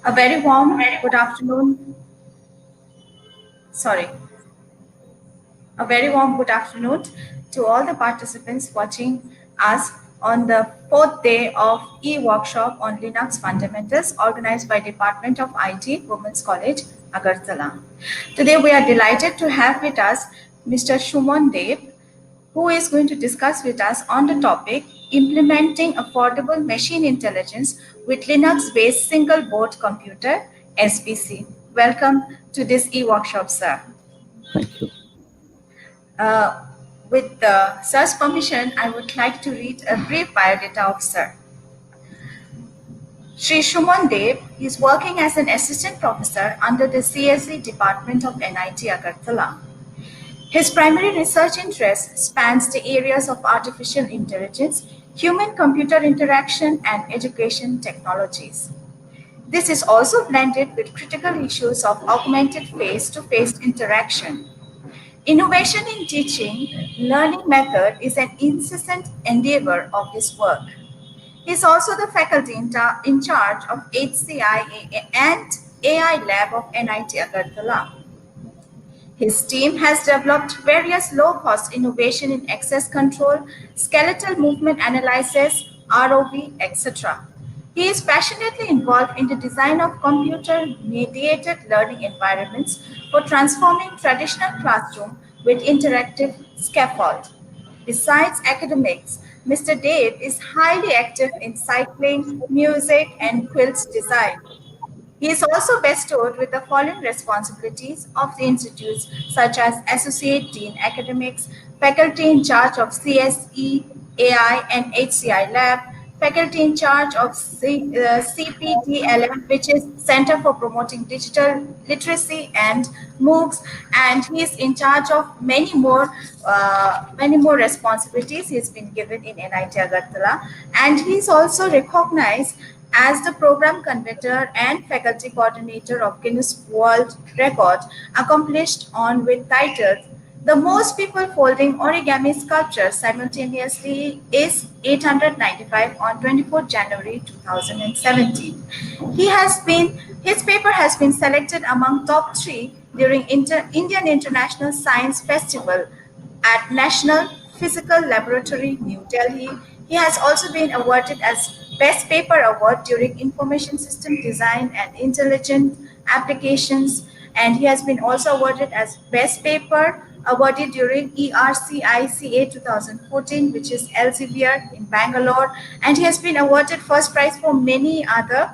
A very warm good afternoon. Sorry, a very warm good afternoon to all the participants watching us on the fourth day of e-workshop on Linux fundamentals organized by Department of IT, Women's College, Agartala. Today we are delighted to have with us Mr. Suman, who is going to discuss with us on the topic implementing affordable machine intelligence with Linux-based single board computer SBC. Welcome to this e-workshop, sir. Thank you. With sir's permission, I would like to read a brief biodata of sir. Sri Suman is working as an assistant professor under the CSE department of NIT Agartala. His primary research interest spans the areas of artificial intelligence, human-computer interaction, and education technologies. This is also blended with critical issues of augmented face-to-face interaction. Innovation in teaching, learning method is an incessant endeavor of his work. He is also the faculty in charge of HCI and AI lab of NIT Agartala. His team has developed various low-cost innovation in access control, skeletal movement analysis, ROV, etc. He is passionately involved in the design of computer-mediated learning environments for transforming traditional classroom with interactive scaffold. Besides academics, Mr. Dave is highly active in cycling, music, and quilts design. He is also bestowed with the following responsibilities of the institutes, such as Associate Dean Academics, Faculty in charge of CSE, AI, and HCI Lab, Faculty in charge of CPDLM, which is Center for Promoting Digital Literacy and MOOCs, and he is in charge of many more responsibilities he's been given in NIT Agartala, and he's also recognized as the program convener and faculty coordinator of Guinness World Record, accomplished on with titles "The Most People Folding Origami Sculptures Simultaneously" is 895 on 24 January 2017. His paper has been selected among top 3 during Indian International Science Festival at National Physical Laboratory, New Delhi. He has also been awarded as Best Paper Award during Information System Design and Intelligent Applications, and he has been also awarded as Best Paper awarded during ERCICA 2014, which is Elsevier in Bangalore, and he has been awarded first prize for many other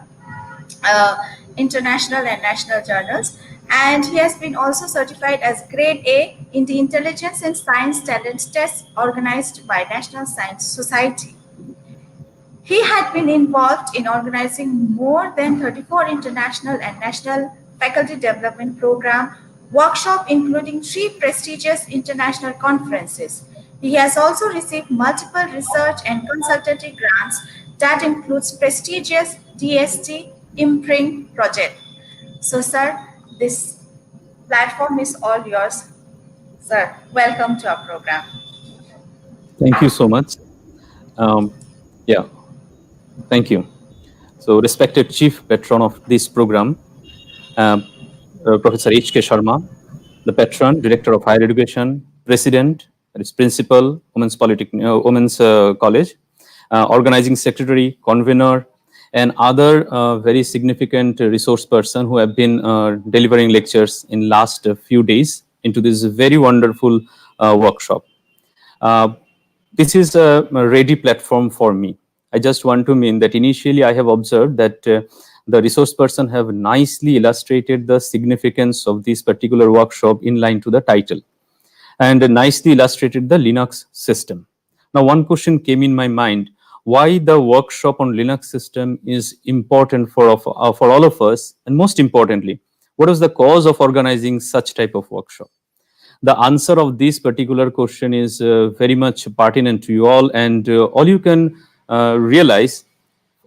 international and national journals. And he has been also certified as Grade A in the Intelligence and Science Talent Test organized by National Science Society. He had been involved in organizing more than 34 international and national faculty development program workshops, including 3 prestigious international conferences. He has also received multiple research and consultancy grants that includes prestigious DST Imprint project. So, sir, this platform is all yours. Sir, welcome to our program. Thank you so much. Thank you. So, respected Chief Patron of this program, Professor H.K. Sharma, the Patron, Director of Higher Education, President, that is Principal, Women's College, Organizing Secretary, Convener, and other very significant resource person who have been delivering lectures in last few days into this very wonderful workshop. This is a ready platform for me. I just want to mean that initially I have observed that the resource person have nicely illustrated the significance of this particular workshop in line to the title and nicely illustrated the Linux system. Now, one question came in my mind: why the workshop on Linux system is important for all of us, and most importantly, what was the cause of organizing such type of workshop? The answer of this particular question is very much pertinent to you all, and all you can realize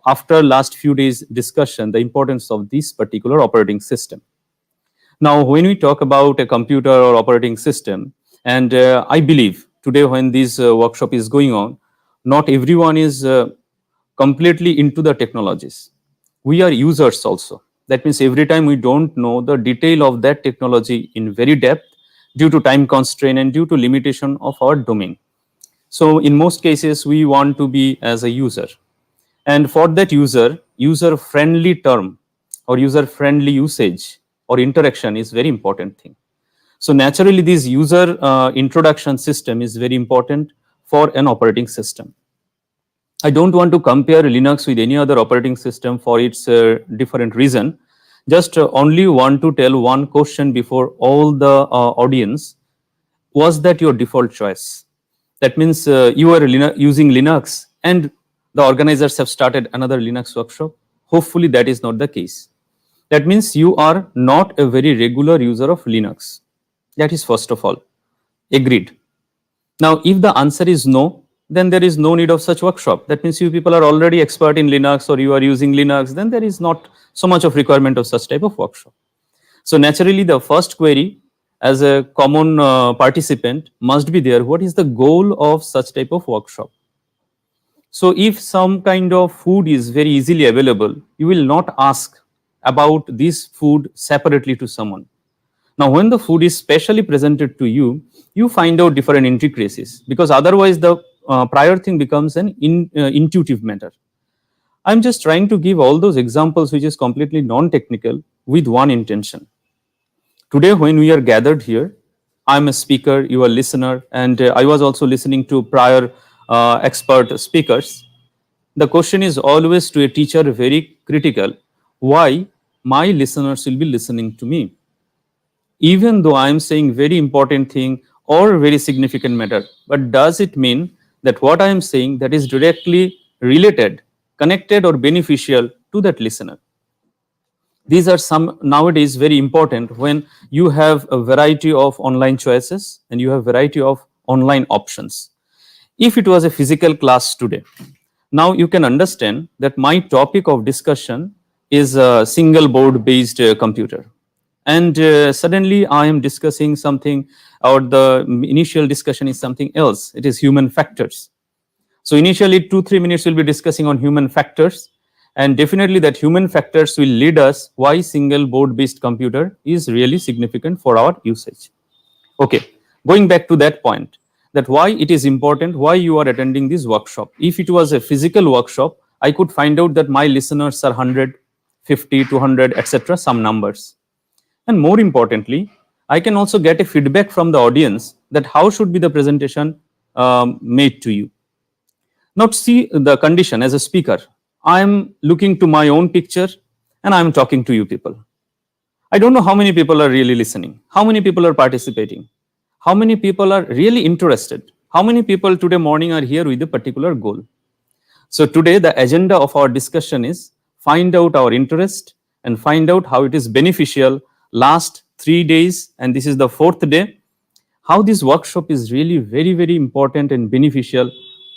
after last few days discussion the importance of this particular operating system. Now, when we talk about a computer or operating system, and I believe today when this workshop is going on, not everyone is completely into the technologies. We are users also. That means every time we don't know the detail of that technology in very depth due to time constraint and due to limitation of our domain. So in most cases, we want to be as a user. And for that user friendly term or user friendly usage or interaction is very important thing. So naturally, this user introduction system is very important for an operating system. I don't want to compare Linux with any other operating system for its different reason. Just only want to tell one question before all the audience. Was that your default choice? That means you are using Linux and the organizers have started another Linux workshop. Hopefully that is not the case. That means you are not a very regular user of Linux. That is first of all. Agreed. Now, if the answer is no, then there is no need of such workshop. That means you people are already expert in Linux or you are using Linux, then there is not so much of requirement of such type of workshop. So naturally, the first query as a common participant must be there. What is the goal of such type of workshop? So if some kind of food is very easily available, you will not ask about this food separately to someone. Now, when the food is specially presented to you, you find out different intricacies because otherwise the prior thing becomes an intuitive matter. I'm just trying to give all those examples which is completely non-technical with one intention. Today, when we are gathered here, I'm a speaker, you are a listener, and I was also listening to prior expert speakers. The question is always to a teacher very critical, why my listeners will be listening to me? Even though I am saying very important thing or very significant matter, but does it mean that what I am saying that is directly related, connected or beneficial to that listener? These are some nowadays very important when you have a variety of online choices and you have variety of online options. If it was a physical class today, now you can understand that my topic of discussion is a single board based computer. And suddenly I am discussing something, or the initial discussion is something else. It is human factors. So initially 2-3 minutes we'll be discussing on human factors, and definitely that human factors will lead us why single board based computer is really significant for our usage. Okay, going back to that point, that why it is important, why you are attending this workshop. If it was a physical workshop, I could find out that my listeners are 100, 50, 200, etc., some numbers. And more importantly, I can also get a feedback from the audience that how should be the presentation made to you. Now see the condition as a speaker. I am looking to my own picture and I am talking to you people. I don't know how many people are really listening, how many people are participating, how many people are really interested, how many people today morning are here with a particular goal. So today the agenda of our discussion is find out our interest and find out how it is beneficial last 3 days, and this is the 4th day, how this workshop is really very important and beneficial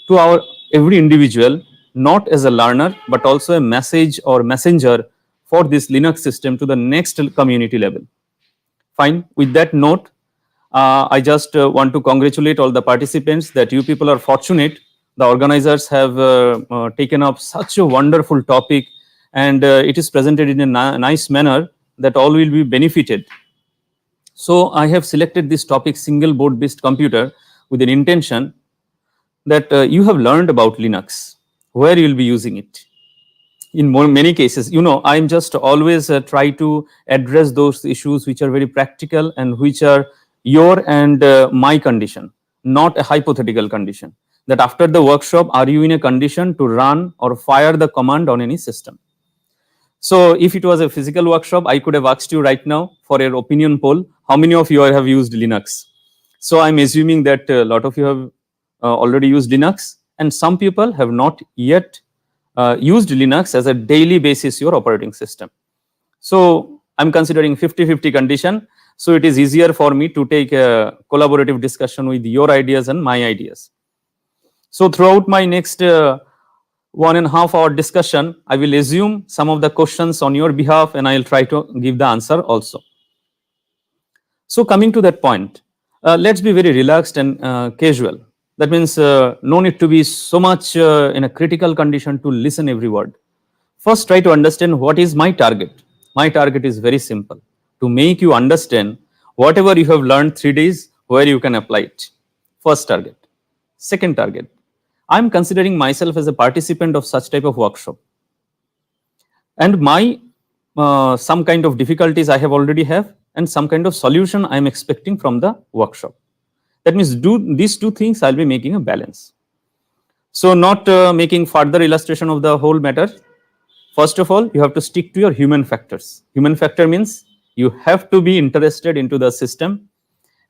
to our every individual, not as a learner but also a message or messenger for this Linux system to the next community level. Fine. With that note, I just want to congratulate all the participants that you people are fortunate. The organizers have taken up such a wonderful topic, and it is presented in a nice manner that all will be benefited. So I have selected this topic, single board based computer, with an intention that you have learned about Linux, where you will be using it. In many cases, I'm just always try to address those issues which are very practical and which are your and my condition, not a hypothetical condition. That after the workshop, are you in a condition to run or fire the command on any system? So if it was a physical workshop, I could have asked you right now for your opinion poll, how many of you have used Linux? So I'm assuming that a lot of you have already used Linux, and some people have not yet used Linux as a daily basis your operating system. So I'm considering 50-50 condition. So it is easier for me to take a collaborative discussion with your ideas and my ideas. So throughout my next 1.5 hour discussion, I will assume some of the questions on your behalf and I'll try to give the answer also. So coming to that point, let's be very relaxed and casual. That means no need to be so much in a critical condition to listen every word. First, try to understand what is my target, My target is very simple, to make you understand whatever you have learned 3 days, where you can apply it. First target. Second target, I'm considering myself as a participant of such type of workshop, and my some kind of difficulties I have already have, and some kind of solution I am expecting from the workshop. That means do these two things, I'll be making a balance. So not making further illustration of the whole matter. First of all, you have to stick to your human factors. Human factor means you have to be interested into the system,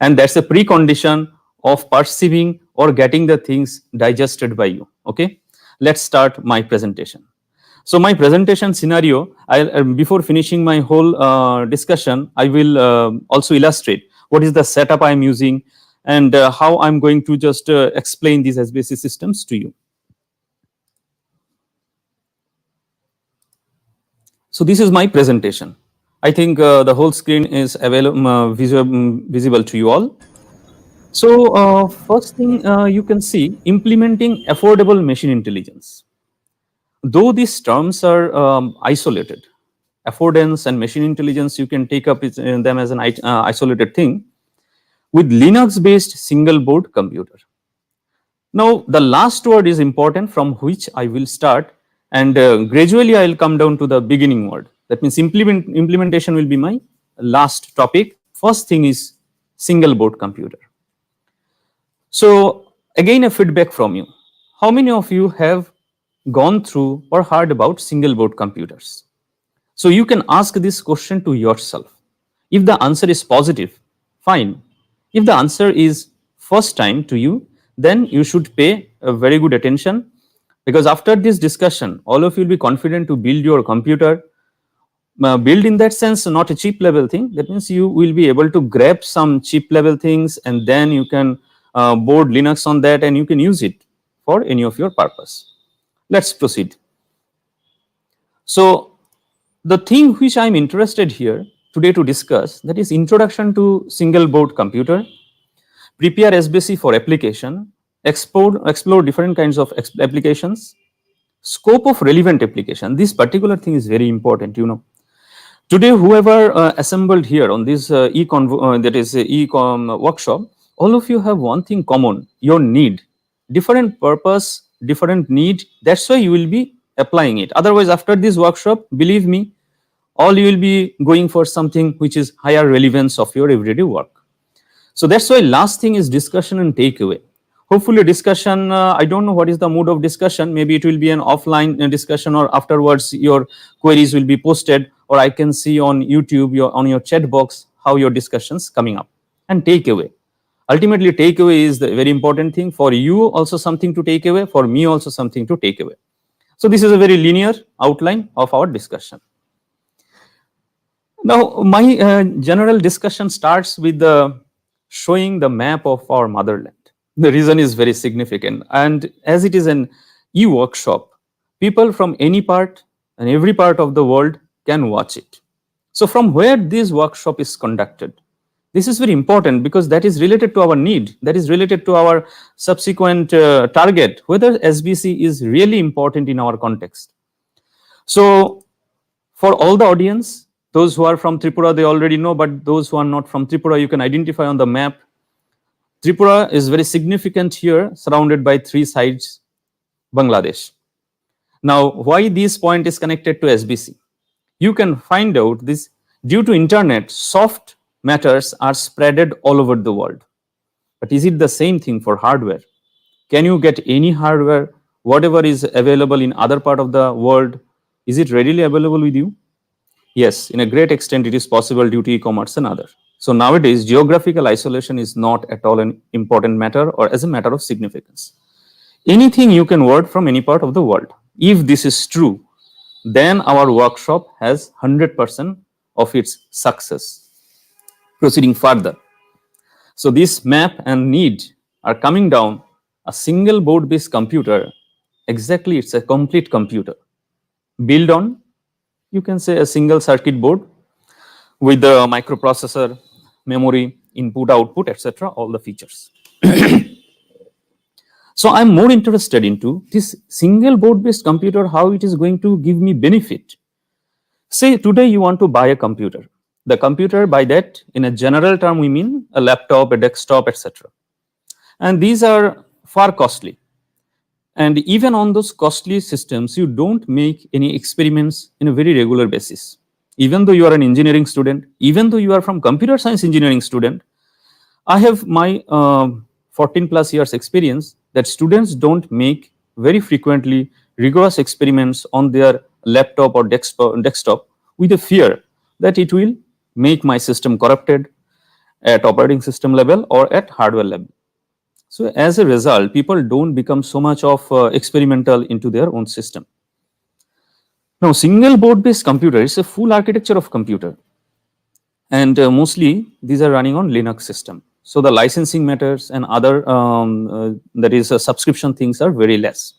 and that's a precondition of perceiving or getting the things digested by you. Okay, let's start my presentation. So my presentation scenario, before finishing my whole discussion, I will also illustrate what is the setup I am using, and how I'm going to just explain these SBC systems to you. So this is my presentation. I think the whole screen is available, visible to you all. So first thing you can see, implementing affordable machine intelligence. Though these terms are isolated, affordance and machine intelligence, you can take up them as an isolated thing, with Linux-based single board computer. Now, the last word is important, from which I will start, and gradually I will come down to the beginning word. That means implementation will be my last topic. First thing is single board computer. So again, a feedback from you. How many of you have gone through or heard about single board computers? So you can ask this question to yourself. If the answer is positive, fine. If the answer is first time to you, then you should pay a very good attention, because after this discussion, all of you will be confident to build your computer. Build in that sense, not a cheap level thing. That means you will be able to grab some cheap level things, and then you can board Linux on that, and you can use it for any of your purpose. Let's proceed. So the thing which I'm interested here today to discuss, that is introduction to single board computer, prepare SBC for application, explore different kinds of applications, scope of relevant application. This particular thing is very important, you know. Today, whoever assembled here on this ecom workshop, all of you have one thing common: your need, different purpose, different need. That's why you will be applying it. Otherwise, after this workshop, believe me, all you will be going for something which is higher relevance of your everyday work. So that's why last thing is discussion and takeaway. Hopefully discussion, I don't know what is the mood of discussion. Maybe it will be an offline discussion, or afterwards your queries will be posted, or I can see on YouTube, on your chat box, how your discussions coming up. And takeaway. Ultimately, takeaway is the very important thing. For you also something to take away, for me also something to take away. So this is a very linear outline of our discussion. Now, my general discussion starts with showing the map of our motherland. The reason is very significant, and as it is an e-workshop, people from any part and every part of the world can watch it. So from where this workshop is conducted, this is very important, because that is related to our need, that is related to our subsequent target, whether SBC is really important in our context. So for all the audience, those who are from Tripura, they already know, but those who are not from Tripura, you can identify on the map. Tripura is very significant here, surrounded by three sides, Bangladesh. Now, why this point is connected to SBC? You can find out this due to internet, soft matters are spreaded all over the world. But is it the same thing for hardware? Can you get any hardware, whatever is available in other part of the world, is it readily available with you? Yes, in a great extent it is possible due to e-commerce and other. So nowadays, geographical isolation is not at all an important matter or as a matter of significance. Anything you can work from any part of the world. If this is true, then our workshop has 100% of its success. Proceeding further. So this map and need are coming down. A single board-based computer, exactly, it's a complete computer. Built on, you can say, a single circuit board with the microprocessor, memory, input, output, etc., all the features. So I'm more interested into this single board-based computer, how it is going to give me benefit. Say today you want to buy a computer. The computer, by that, in a general term, we mean a laptop, a desktop, etc. And these are far costly. And even on those costly systems, you don't make any experiments in a very regular basis. Even though you are an engineering student, even though you are from computer science engineering student, I have my 14 plus years experience that students don't make very frequently rigorous experiments on their laptop or desktop with a fear that it will make my system corrupted at operating system level or at hardware level. So as a result, people don't become so much of experimental into their own system. Now, single board based computer is a full architecture of computer, and mostly these are running on Linux system. So the licensing matters and other that is subscription things are very less.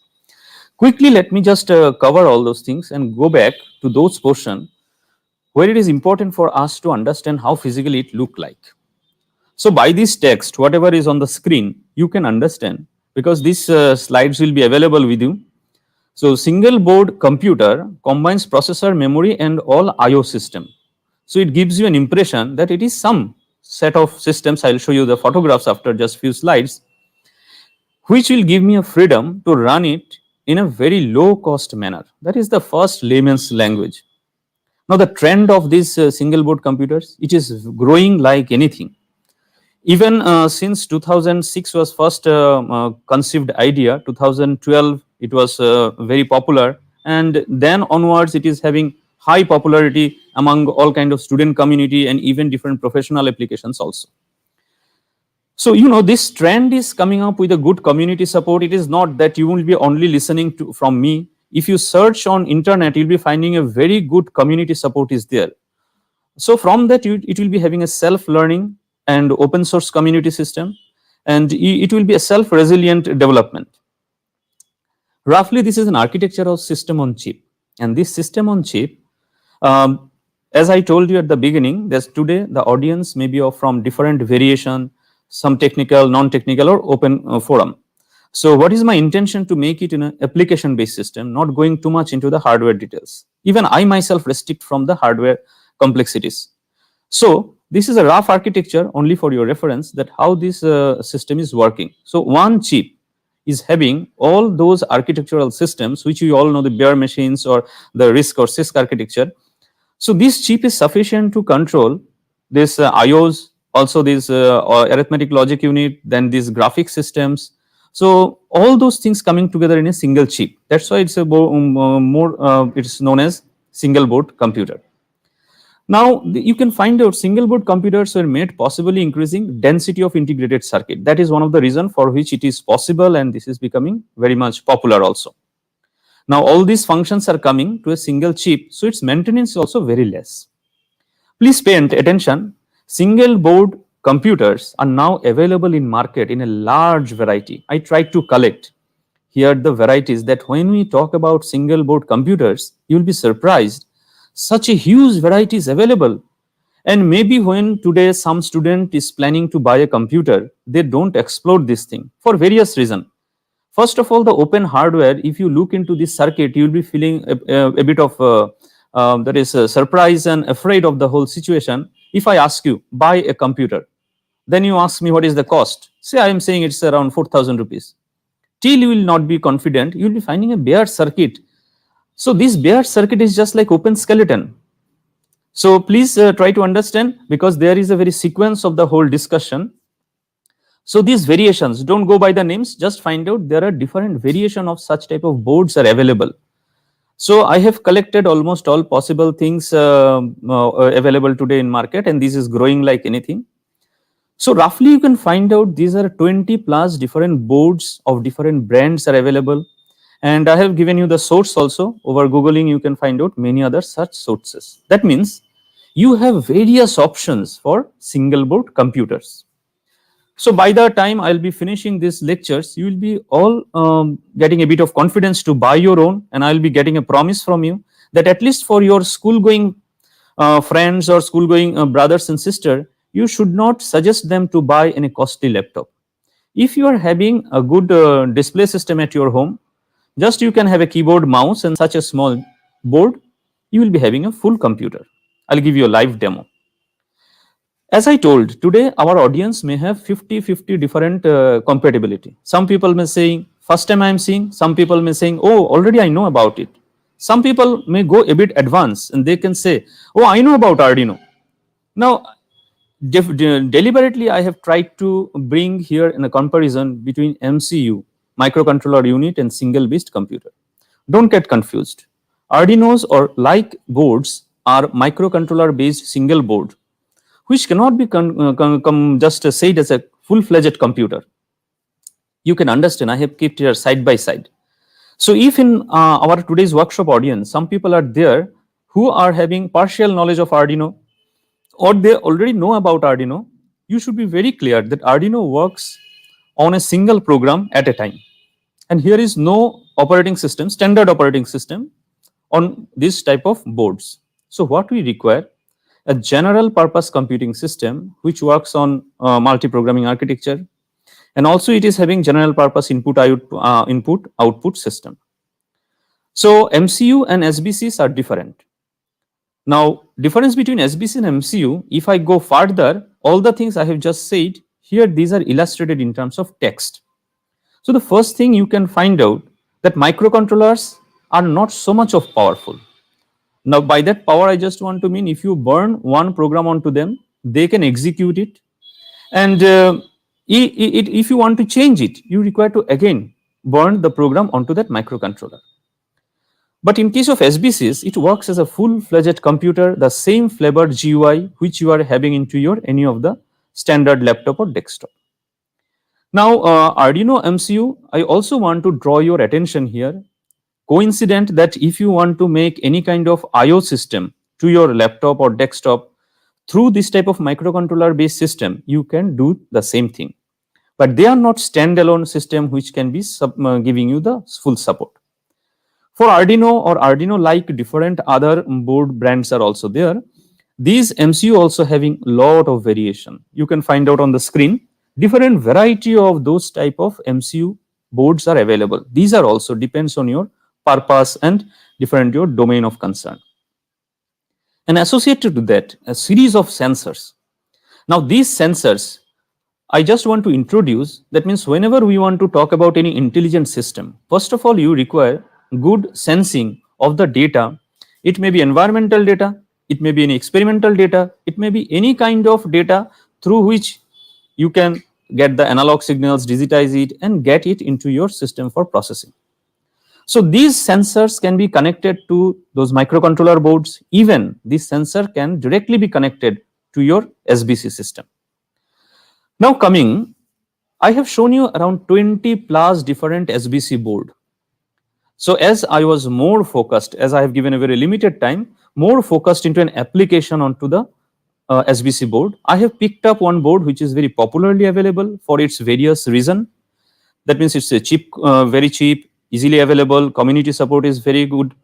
Quickly, let me just cover all those things and go back to those portion where it is important for us to understand how physically it look like. So by this text, whatever is on the screen, you can understand because these slides will be available with you. So single board computer combines processor, memory and all IO system. So it gives you an impression that it is some set of systems. I'll show you the photographs after just few slides, which will give me a freedom to run it in a very low cost manner. That is the first layman's language. Now the trend of these single board computers, it is growing like anything. Even since 2006 was first conceived idea, 2012 it was very popular, and then onwards it is having high popularity among all kind of student community and even different professional applications also. So this trend is coming up with a good community support. It is not that you will be only listening to from me. If you search on internet, you'll be finding a very good community support is there. So from that, it will be having a self-learning and open source community system, and it will be a self-resilient development. Roughly, this is an architecture of system on chip, and this system on chip, um, as I told you at the beginning, that today the audience may be from different variation, some technical, non-technical, or open forum. So what is my intention to make it in an application-based system, not going too much into the hardware details. Even I myself restrict from the hardware complexities. So this is a rough architecture only for your reference that how this system is working. So one chip is having all those architectural systems, which you all know, the bare machines or the RISC or CISC architecture. So this chip is sufficient to control this IOs, also this arithmetic logic unit, then these graphic systems. So all those things coming together in a single chip. That's why it's a more it's known as single board computer. Now you can find out single board computers were made possibly increasing density of integrated circuit. That is one of the reasons for which it is possible, and this is becoming very much popular also. Now all these functions are coming to a single chip, so its maintenance is also very less. Please pay attention. Single board computers are now available in market in a large variety. I tried to collect here the varieties that when we talk about single board computers, you will be surprised. Such a huge variety is available. And maybe when today some student is planning to buy a computer, they don't explore this thing for various reasons. First of all, the open hardware, if you look into this circuit, you'll be feeling a bit of that is surprise and afraid of the whole situation. If I ask you, buy a computer, then you ask me what is the cost. Say I am saying it's around 4,000 rupees. Till you will not be confident, you will be finding a bare circuit. So this bare circuit is just like open skeleton. So please try to understand, because there is a very sequence of the whole discussion. So these variations, don't go by the names, just find out there are different variation of such type of boards are available. So I have collected almost all possible things available today in market, and this is growing like anything. So roughly you can find out these are 20 plus different boards of different brands are available. And I have given you the source also. Over Googling, you can find out many other such sources. That means you have various options for single board computers. So by the time I'll be finishing these lectures, you will be all getting a bit of confidence to buy your own, and I'll be getting a promise from you that at least for your school going friends or school going brothers and sisters, you should not suggest them to buy any costly laptop. If you are having a good display system at your home, just you can have a keyboard, mouse and such a small board, you will be having a full computer. I'll give you a live demo. As I told, today our audience may have 50 different compatibility. Some people may saying, first time I am seeing, some people may saying, oh, already I know about it. Some people may go a bit advanced and they can say, oh, I know about Arduino. Now, deliberately I have tried to bring here in a comparison between MCU, microcontroller unit, and single based computer. Don't get confused. Arduinos or like boards are microcontroller based single board which cannot be just said as a full-fledged computer. You can understand, I have kept here side by side. So if in our today's workshop audience, some people are there who are having partial knowledge of Arduino or they already know about Arduino, you should be very clear that Arduino works on a single program at a time. And here is no operating system, standard operating system on this type of boards. So what we require, a general purpose computing system which works on multi-programming architecture, and also it is having general purpose input output system. So MCU and SBCs are different. Now, difference between SBC and MCU, if I go further, all the things I have just said here, these are illustrated in terms of text. So the first thing you can find out that microcontrollers are not so much of powerful. Now, by that power, I just want to mean if you burn one program onto them, they can execute it. And if you want to change it, you require to again burn the program onto that microcontroller. But in case of SBCs, it works as a full-fledged computer, the same flavored GUI which you are having into your any of the standard laptop or desktop. Now, Arduino MCU, I also want to draw your attention here. Coincident that if you want to make any kind of IO system to your laptop or desktop through this type of microcontroller based system, you can do the same thing. But they are not standalone system which can be giving you the full support. For Arduino or Arduino like different other board brands are also there. These MCU also having lot of variation. You can find out on the screen different variety of those type of MCU boards are available. These are also depends on your purpose and different your domain of concern. And associated to that, a series of sensors. Now these sensors, I just want to introduce, that means whenever we want to talk about any intelligent system, first of all, you require good sensing of the data. It may be environmental data, it may be any experimental data, it may be any kind of data through which you can get the analog signals, digitize it, and get it into your system for processing. So these sensors can be connected to those microcontroller boards. Even this sensor can directly be connected to your SBC system. Now coming, I have shown you around 20 plus different SBC board. So as I was more focused, as I have given a very limited time, more focused into an application onto the SBC board, I have picked up one board which is very popularly available for its various reason. That means it's a cheap, very cheap, easily available, community support is very good,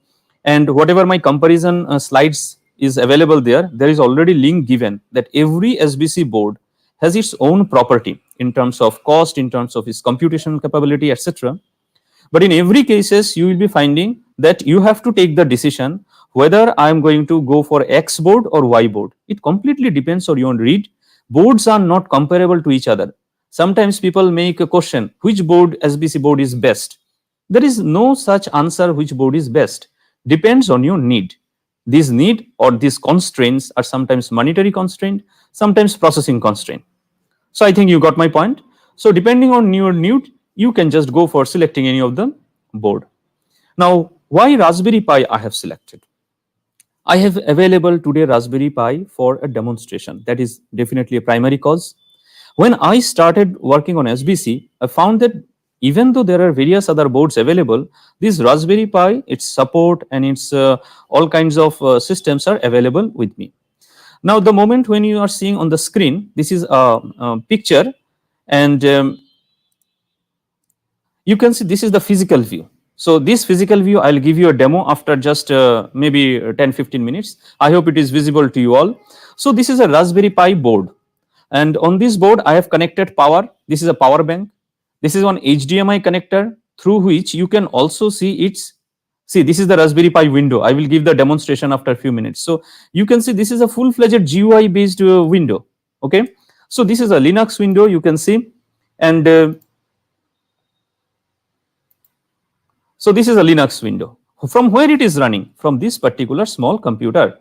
and whatever my comparison slides is available there, there is already link given that every SBC board has its own property in terms of cost, in terms of its computational capability, etc. But in every cases, you will be finding that you have to take the decision whether I am going to go for X board or Y board. It completely depends on your read. Boards are not comparable to each other. Sometimes people make a question, which board, SBC board is best? There is no such answer which board is best. Depends on your need. This need or these constraints are sometimes monetary constraint, sometimes processing constraint. So I think you got my point. So depending on your need, you can just go for selecting any of the board. Now, why Raspberry Pi I have selected? I have available today Raspberry Pi for a demonstration. That is definitely a primary cause. When I started working on SBC, I found that even though there are various other boards available, this Raspberry Pi, its support and its all kinds of systems are available with me. Now, the moment when you are seeing on the screen, this is a picture, and you can see this is the physical view. So this physical view, I'll give you a demo after just maybe 10-15 minutes. I hope it is visible to you all. So this is a Raspberry Pi board. And on this board, I have connected power. This is a power bank. This is one HDMI connector through which you can also see its See, this is the Raspberry Pi window. I will give the demonstration after a few minutes. So you can see this is a full-fledged GUI based window. Okay. So this is a Linux window, you can see, and so this is a Linux window. From where it is running? From this particular small computer,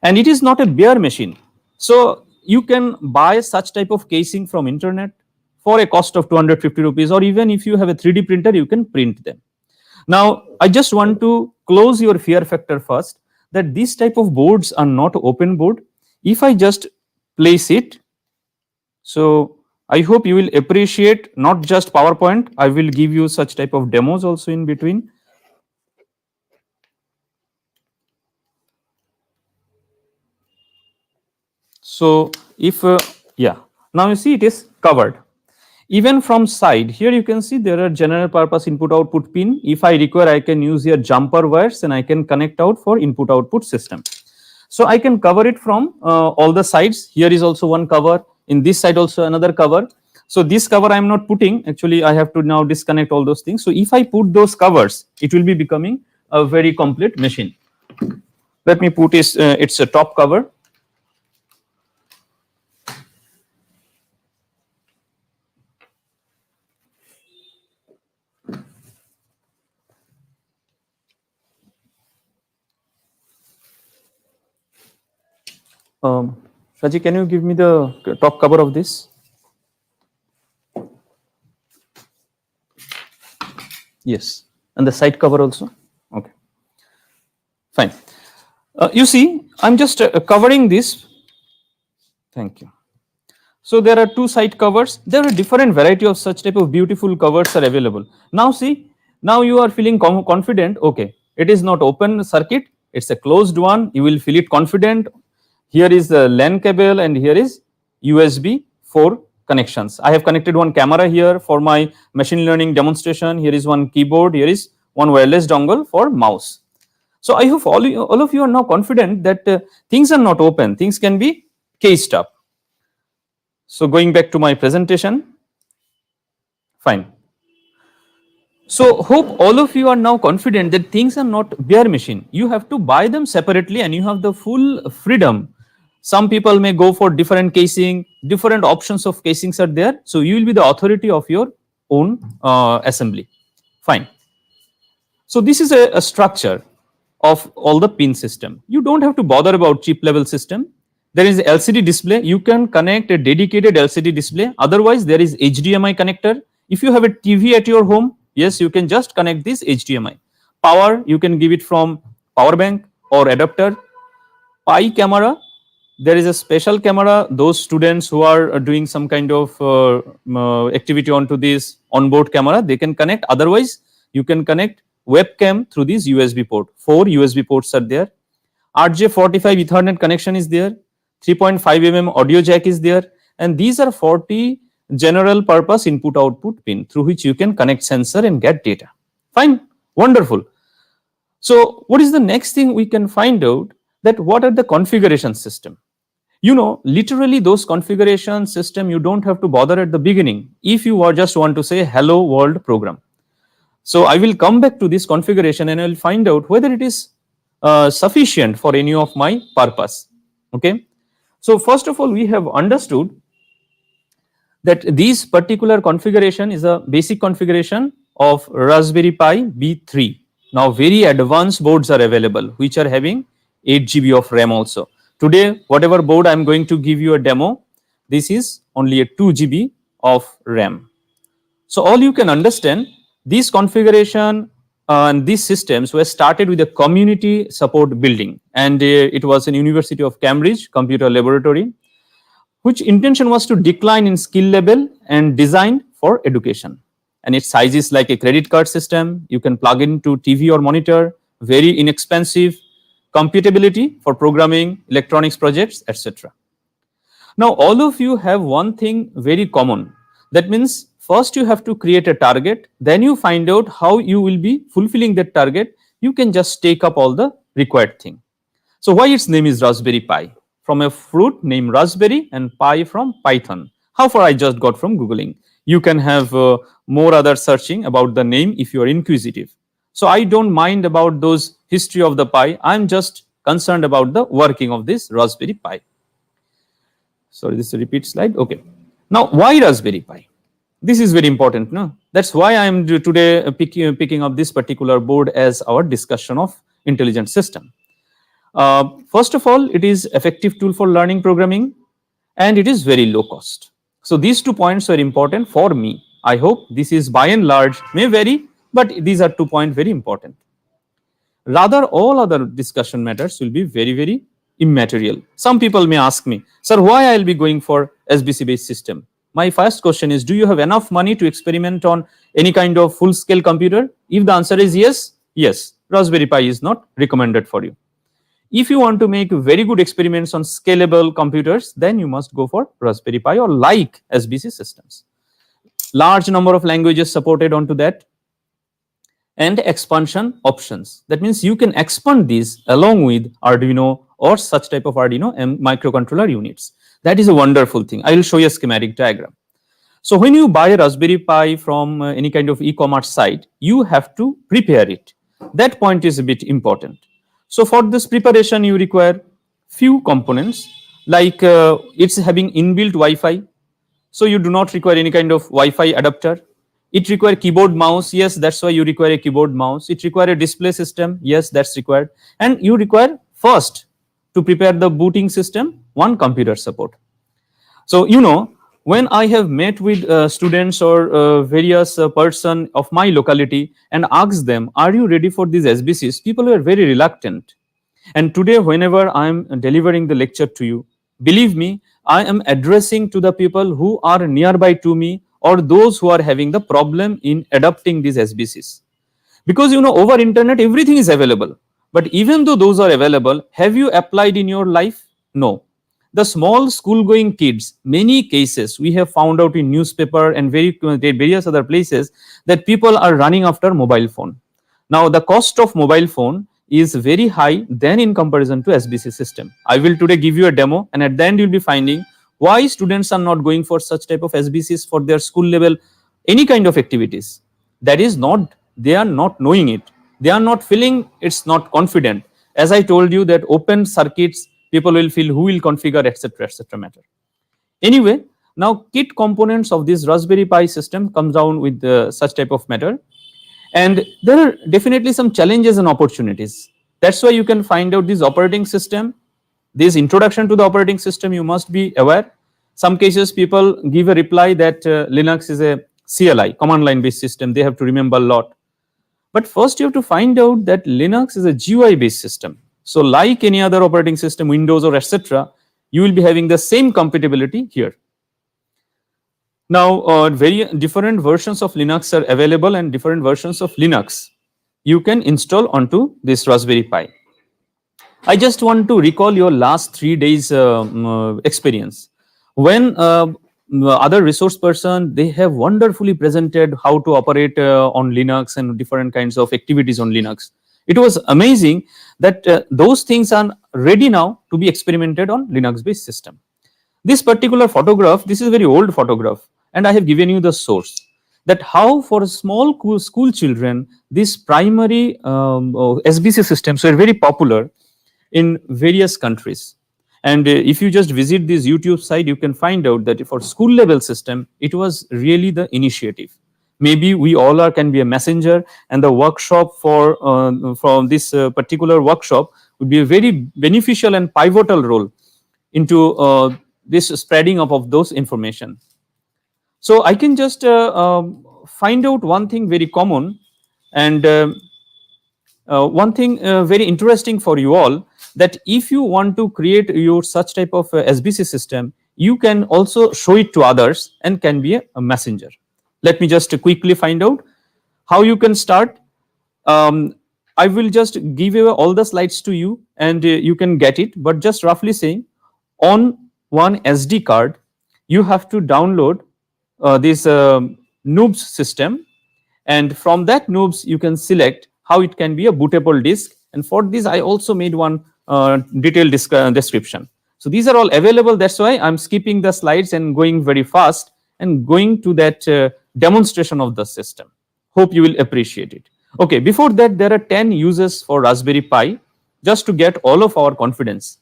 and it is not a bare machine. So you can buy such type of casing from internet for a cost of 250 rupees, or even if you have a 3D printer, you can print them. Now, I just want to close your fear factor first, that these type of boards are not open board. If I just place it, so I hope you will appreciate not just PowerPoint, I will give you such type of demos also in between. So if, yeah, now you see it is covered. Even from side, here you can see there are general purpose input output pin. If I require, I can use here jumper wires and I can connect out for input output system. So I can cover it from all the sides. Here is also one cover. In this side also another cover. So this cover I am not putting. Actually, I have to now disconnect all those things. So if I put those covers, it will be becoming a very complete machine. Let me put its a top cover. Shaji, can you give me the top cover of this? Yes, and the side cover also. Okay, fine. You see, I'm just covering this. Thank you. So there are two side covers. There are different variety of such type of beautiful covers are available. Now see, now you are feeling confident. Okay, it is not open circuit. It's a closed one. You will feel it confident. Here is the LAN cable and here is USB 4 connections. I have connected one camera here for my machine learning demonstration. Here is one keyboard. Here is one wireless dongle for mouse. So I hope all of you are now confident that things are not open. Things can be cased up. So going back to my presentation, fine. So hope all of you are now confident that things are not bare machine. You have to buy them separately and you have the full freedom. Some people may go for different casing, different options of casings are there. So you will be the authority of your own assembly. Fine. So this is a structure of all the pin system. You don't have to bother about chip level system. There is LCD display. You can connect a dedicated LCD display. Otherwise, there is HDMI connector. If you have a TV at your home, yes, you can just connect this HDMI. Power, you can give it from power bank or adapter. Pi camera, there is a special camera. Those students who are doing some kind of activity onto this onboard camera, they can connect. Otherwise, you can connect webcam through this USB port. 4 USB ports are there. RJ45 Ethernet connection is there. 3.5 mm audio jack is there, and these are 40 general purpose input output pin through which you can connect sensor and get data. Fine, wonderful. So what is the next thing we can find out, that what are the configuration system? You know, literally those configuration system you don't have to bother at the beginning if you are just want to say hello world program. So I will come back to this configuration and I will find out whether it is sufficient for any of my purpose. Okay. So first of all, we have understood that this particular configuration is a basic configuration of Raspberry Pi B3. Now very advanced boards are available which are having 8 GB of RAM also. Today, whatever board I am going to give you a demo, this is only a 2 GB of RAM. So all you can understand, this configuration and these systems were started with a community support building, and it was in University of Cambridge Computer Laboratory, which intention was to decline in skill level and designed for education. And its size is like a credit card system. You can plug into TV or monitor, very inexpensive, computability for programming, electronics projects, etc. Now all of you have one thing very common. That means first you have to create a target, then you find out how you will be fulfilling that target. You can just take up all the required thing. So why its name is Raspberry Pi? From a fruit named raspberry and pi from Python. How far I just got from Googling. You can have more other searching about the name if you are inquisitive. So I don't mind about those history of the Pi. I'm just concerned about the working of this Raspberry Pi. Sorry, this is a repeat slide. Okay. Now, why Raspberry Pi? This is very important. No, that's why I am today picking up this particular board as our discussion of intelligent system. First of all, it is effective tool for learning programming, and it is very low cost. So these 2 points are important for me. I hope this is by and large may vary, but these are 2 points very important. Rather, all other discussion matters will be very, very immaterial. Some people may ask me, sir, why I will be going for SBC based system? My first question is, do you have enough money to experiment on any kind of full scale computer? If the answer is yes, yes, Raspberry Pi is not recommended for you. If you want to make very good experiments on scalable computers, then you must go for Raspberry Pi or like SBC systems. Large number of languages supported onto that, and expansion options. That means you can expand these along with Arduino or such type of Arduino and microcontroller units. That is a wonderful thing. I will show you a schematic diagram. So when you buy a Raspberry Pi from any kind of e-commerce site, you have to prepare it. That point is a bit important. So for this preparation, you require few components like it's having inbuilt Wi-Fi. So you do not require any kind of Wi-Fi adapter. It requires keyboard mouse. Yes, that's why you require a keyboard mouse. It requires a display system. Yes, that's required. And you require first to prepare the booting system, one computer support. So, when I have met with students or various person of my locality and asked them, are you ready for these SBCs? People were very reluctant. And today, whenever I am delivering the lecture to you, believe me, I am addressing to the people who are nearby to me or those who are having the problem in adopting these SBCs. Because over internet, everything is available. But even though those are available, have you applied in your life? No. The small school going kids, many cases we have found out in newspaper and various other places that people are running after mobile phone. Now the cost of mobile phone is very high than in comparison to SBC system. I will today give you a demo, and at the end you will be finding why students are not going for such type of SBCs for their school level any kind of activities. That is not, they are not knowing it. They are not feeling, it's not confident. As I told you that open circuits, people will feel who will configure, etc., matter. Anyway, now kit components of this Raspberry Pi system comes down with such type of matter. And there are definitely some challenges and opportunities. That's why you can find out this operating system, this introduction to the operating system, you must be aware. Some cases people give a reply that Linux is a CLI, command line based system. They have to remember a lot. But first you have to find out that Linux is a GUI based system. So like any other operating system, Windows or etc., you will be having the same compatibility here. Now, very different versions of Linux are available, and different versions of Linux you can install onto this Raspberry Pi. I just want to recall your last 3 days experience. When other resource person, they have wonderfully presented how to operate on Linux and different kinds of activities on Linux. It was amazing that those things are ready now to be experimented on Linux based system. This particular photograph, this is a very old photograph, and I have given you the source that how for small school children, these primary SBC systems were very popular in various countries. And if you just visit this YouTube site, you can find out that for school level system, it was really the initiative. Maybe we all can be a messenger, and the workshop for this particular workshop would be a very beneficial and pivotal role into this spreading up of those information. So I can just find out one thing very common, and one thing very interesting for you all, that if you want to create your such type of SBC system, you can also show it to others and can be a messenger. Let me just quickly find out how you can start. I will just give you all the slides to you, and you can get it, but just roughly saying, on one SD card, you have to download this noobs system, and from that noobs you can select how it can be a bootable disk. And for this I also made one detailed description. So these are all available. That's why I'm skipping the slides and going very fast and going to that demonstration of the system. Hope you will appreciate it. Okay, before that, there are 10 uses for Raspberry Pi just to get all of our confidence.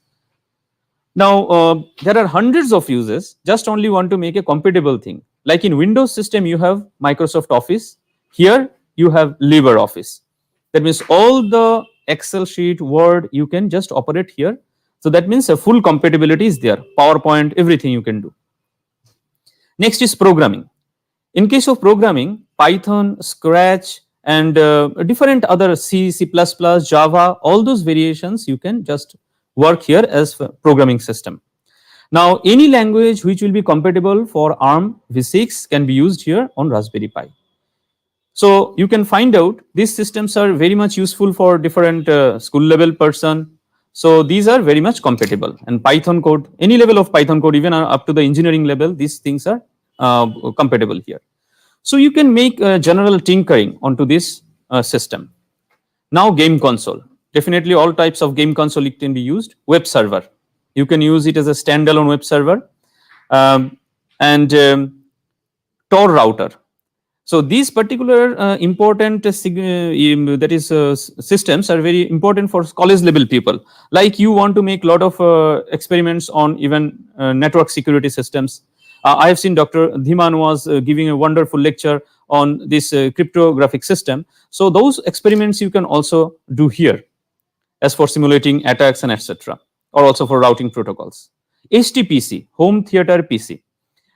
Now, there are hundreds of uses, just only want to make a compatible thing. Like in Windows system, you have Microsoft Office. Here, you have LibreOffice. That means all the Excel sheet, Word, you can just operate here. So that means a full compatibility is there. PowerPoint, everything you can do. Next is programming. In case of programming, Python, Scratch, and different other C, C++, Java, all those variations you can just work here as a programming system. Now, any language which will be compatible for ARM v6 can be used here on Raspberry Pi. So you can find out these systems are very much useful for different school level person. So these are very much compatible, and Python code, any level of Python code, even up to the engineering level, these things are compatible here. So you can make general tinkering onto this system. Now game console, definitely all types of game console it can be used. Web server, you can use it as a standalone web server, um, and Tor router. So these particular important that is systems are very important for college level people. Like you want to make a lot of experiments on even network security systems. I have seen Dr. Dhiman was giving a wonderful lecture on this cryptographic system. So those experiments you can also do here as for simulating attacks and etc. or also for routing protocols. HTPC, home theater PC.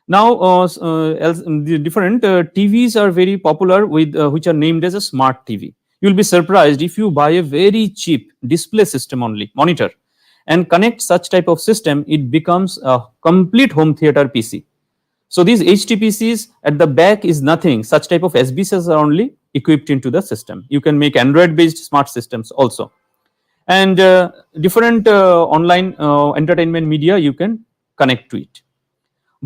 Now, the different TVs are very popular with which are named as a smart TV. You will be surprised if you buy a very cheap display system only monitor and connect such type of system, it becomes a complete home theater PC. So these HTPCs at the back is nothing. Such type of SBCs are only equipped into the system. You can make Android based smart systems also, and different online entertainment media you can connect to it.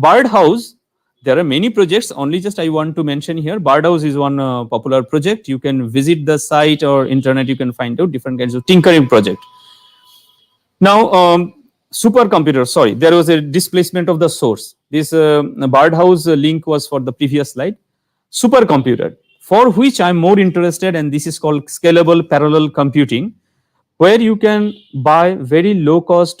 Birdhouse, there are many projects, only just I want to mention here. Birdhouse is one popular project. You can visit the site or internet, you can find out different kinds of tinkering project. Now, supercomputer, sorry, there was a displacement of the source. This Birdhouse link was for the previous slide. Supercomputer, for which I am more interested, and this is called scalable parallel computing, where you can buy very low cost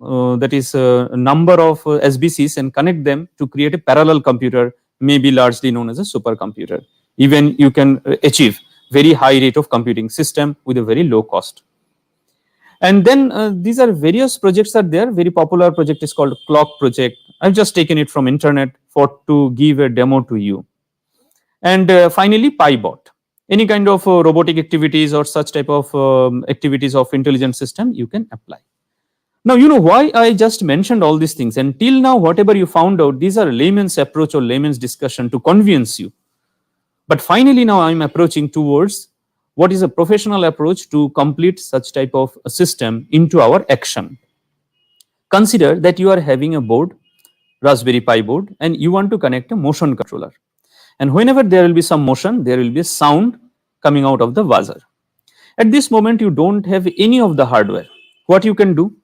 that is a number of SBCs and connect them to create a parallel computer, maybe largely known as a supercomputer. Even you can achieve very high rate of computing system with a very low cost. And then these are various projects are there. Very popular project is called Clock project. I've just taken it from internet for to give a demo to you. And finally, PyBot. Any kind of robotic activities or such type of activities of intelligent system you can apply. Now, you know why I just mentioned all these things, and till now, whatever you found out, these are layman's approach or layman's discussion to convince you. But finally, now I'm approaching towards what is a professional approach to complete such type of a system into our action. Consider that you are having a board, Raspberry Pi board, and you want to connect a motion controller. And whenever there will be some motion, there will be a sound coming out of the buzzer. At this moment, you don't have any of the hardware. What you can do?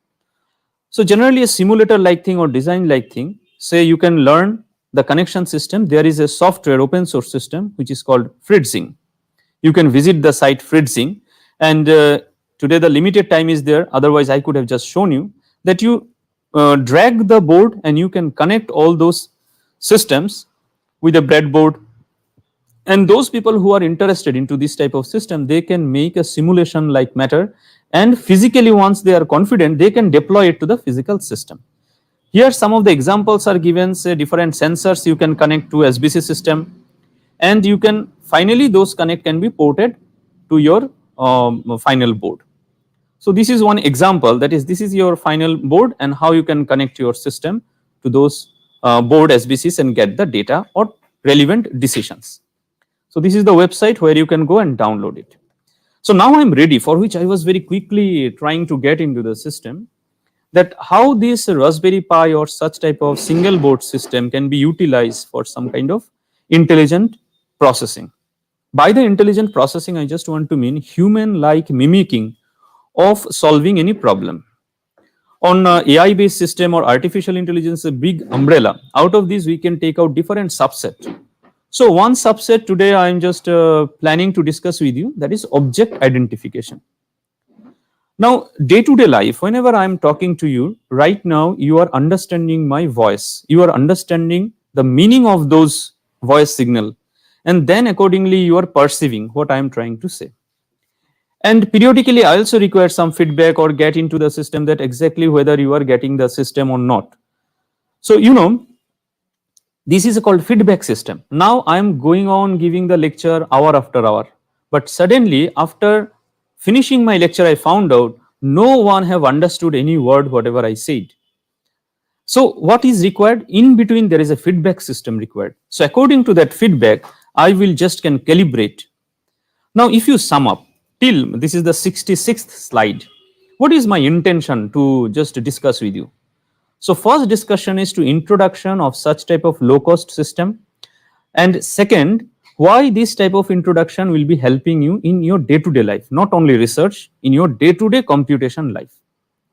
So generally a simulator like thing or design like thing, say you can learn the connection system. There is a software open source system which is called Fritzing. You can visit the site Fritzing, and today the limited time is there. Otherwise I could have just shown you that you drag the board and you can connect all those systems with a breadboard. And those people who are interested into this type of system, they can make a simulation like matter, and physically once they are confident, they can deploy it to the physical system. Here some of the examples are given, say different sensors you can connect to SBC system, and you can finally those connect can be ported to your final board. So this is one example, that is this is your final board and how you can connect your system to those board SBCs and get the data or relevant decisions. So this is the website where you can go and download it. So now I'm ready, for which I was very quickly trying to get into the system, that how this Raspberry Pi or such type of single board system can be utilized for some kind of intelligent processing. By the intelligent processing, I just want to mean human-like mimicking of solving any problem. On AI-based system or artificial intelligence, a big umbrella. Out of these, we can take out different subset. So one subset today I am just planning to discuss with you, that is object identification. Now, day to day life, whenever I am talking to you, right now you are understanding my voice, you are understanding the meaning of those voice signal, and then accordingly you are perceiving what I am trying to say. And periodically I also require some feedback or get into the system that exactly whether you are getting the system or not. So, this is called feedback system. Now I am going on giving the lecture hour after hour, but suddenly after finishing my lecture I found out no one have understood any word whatever I said. So what is required? In between there is a feedback system required. So according to that feedback I will just can calibrate. Now if you sum up till this is the 66th slide, what is my intention to just discuss with you? So first discussion is to introduction of such type of low cost system, and second, why this type of introduction will be helping you in your day to day life, not only research, in your day to day computation life.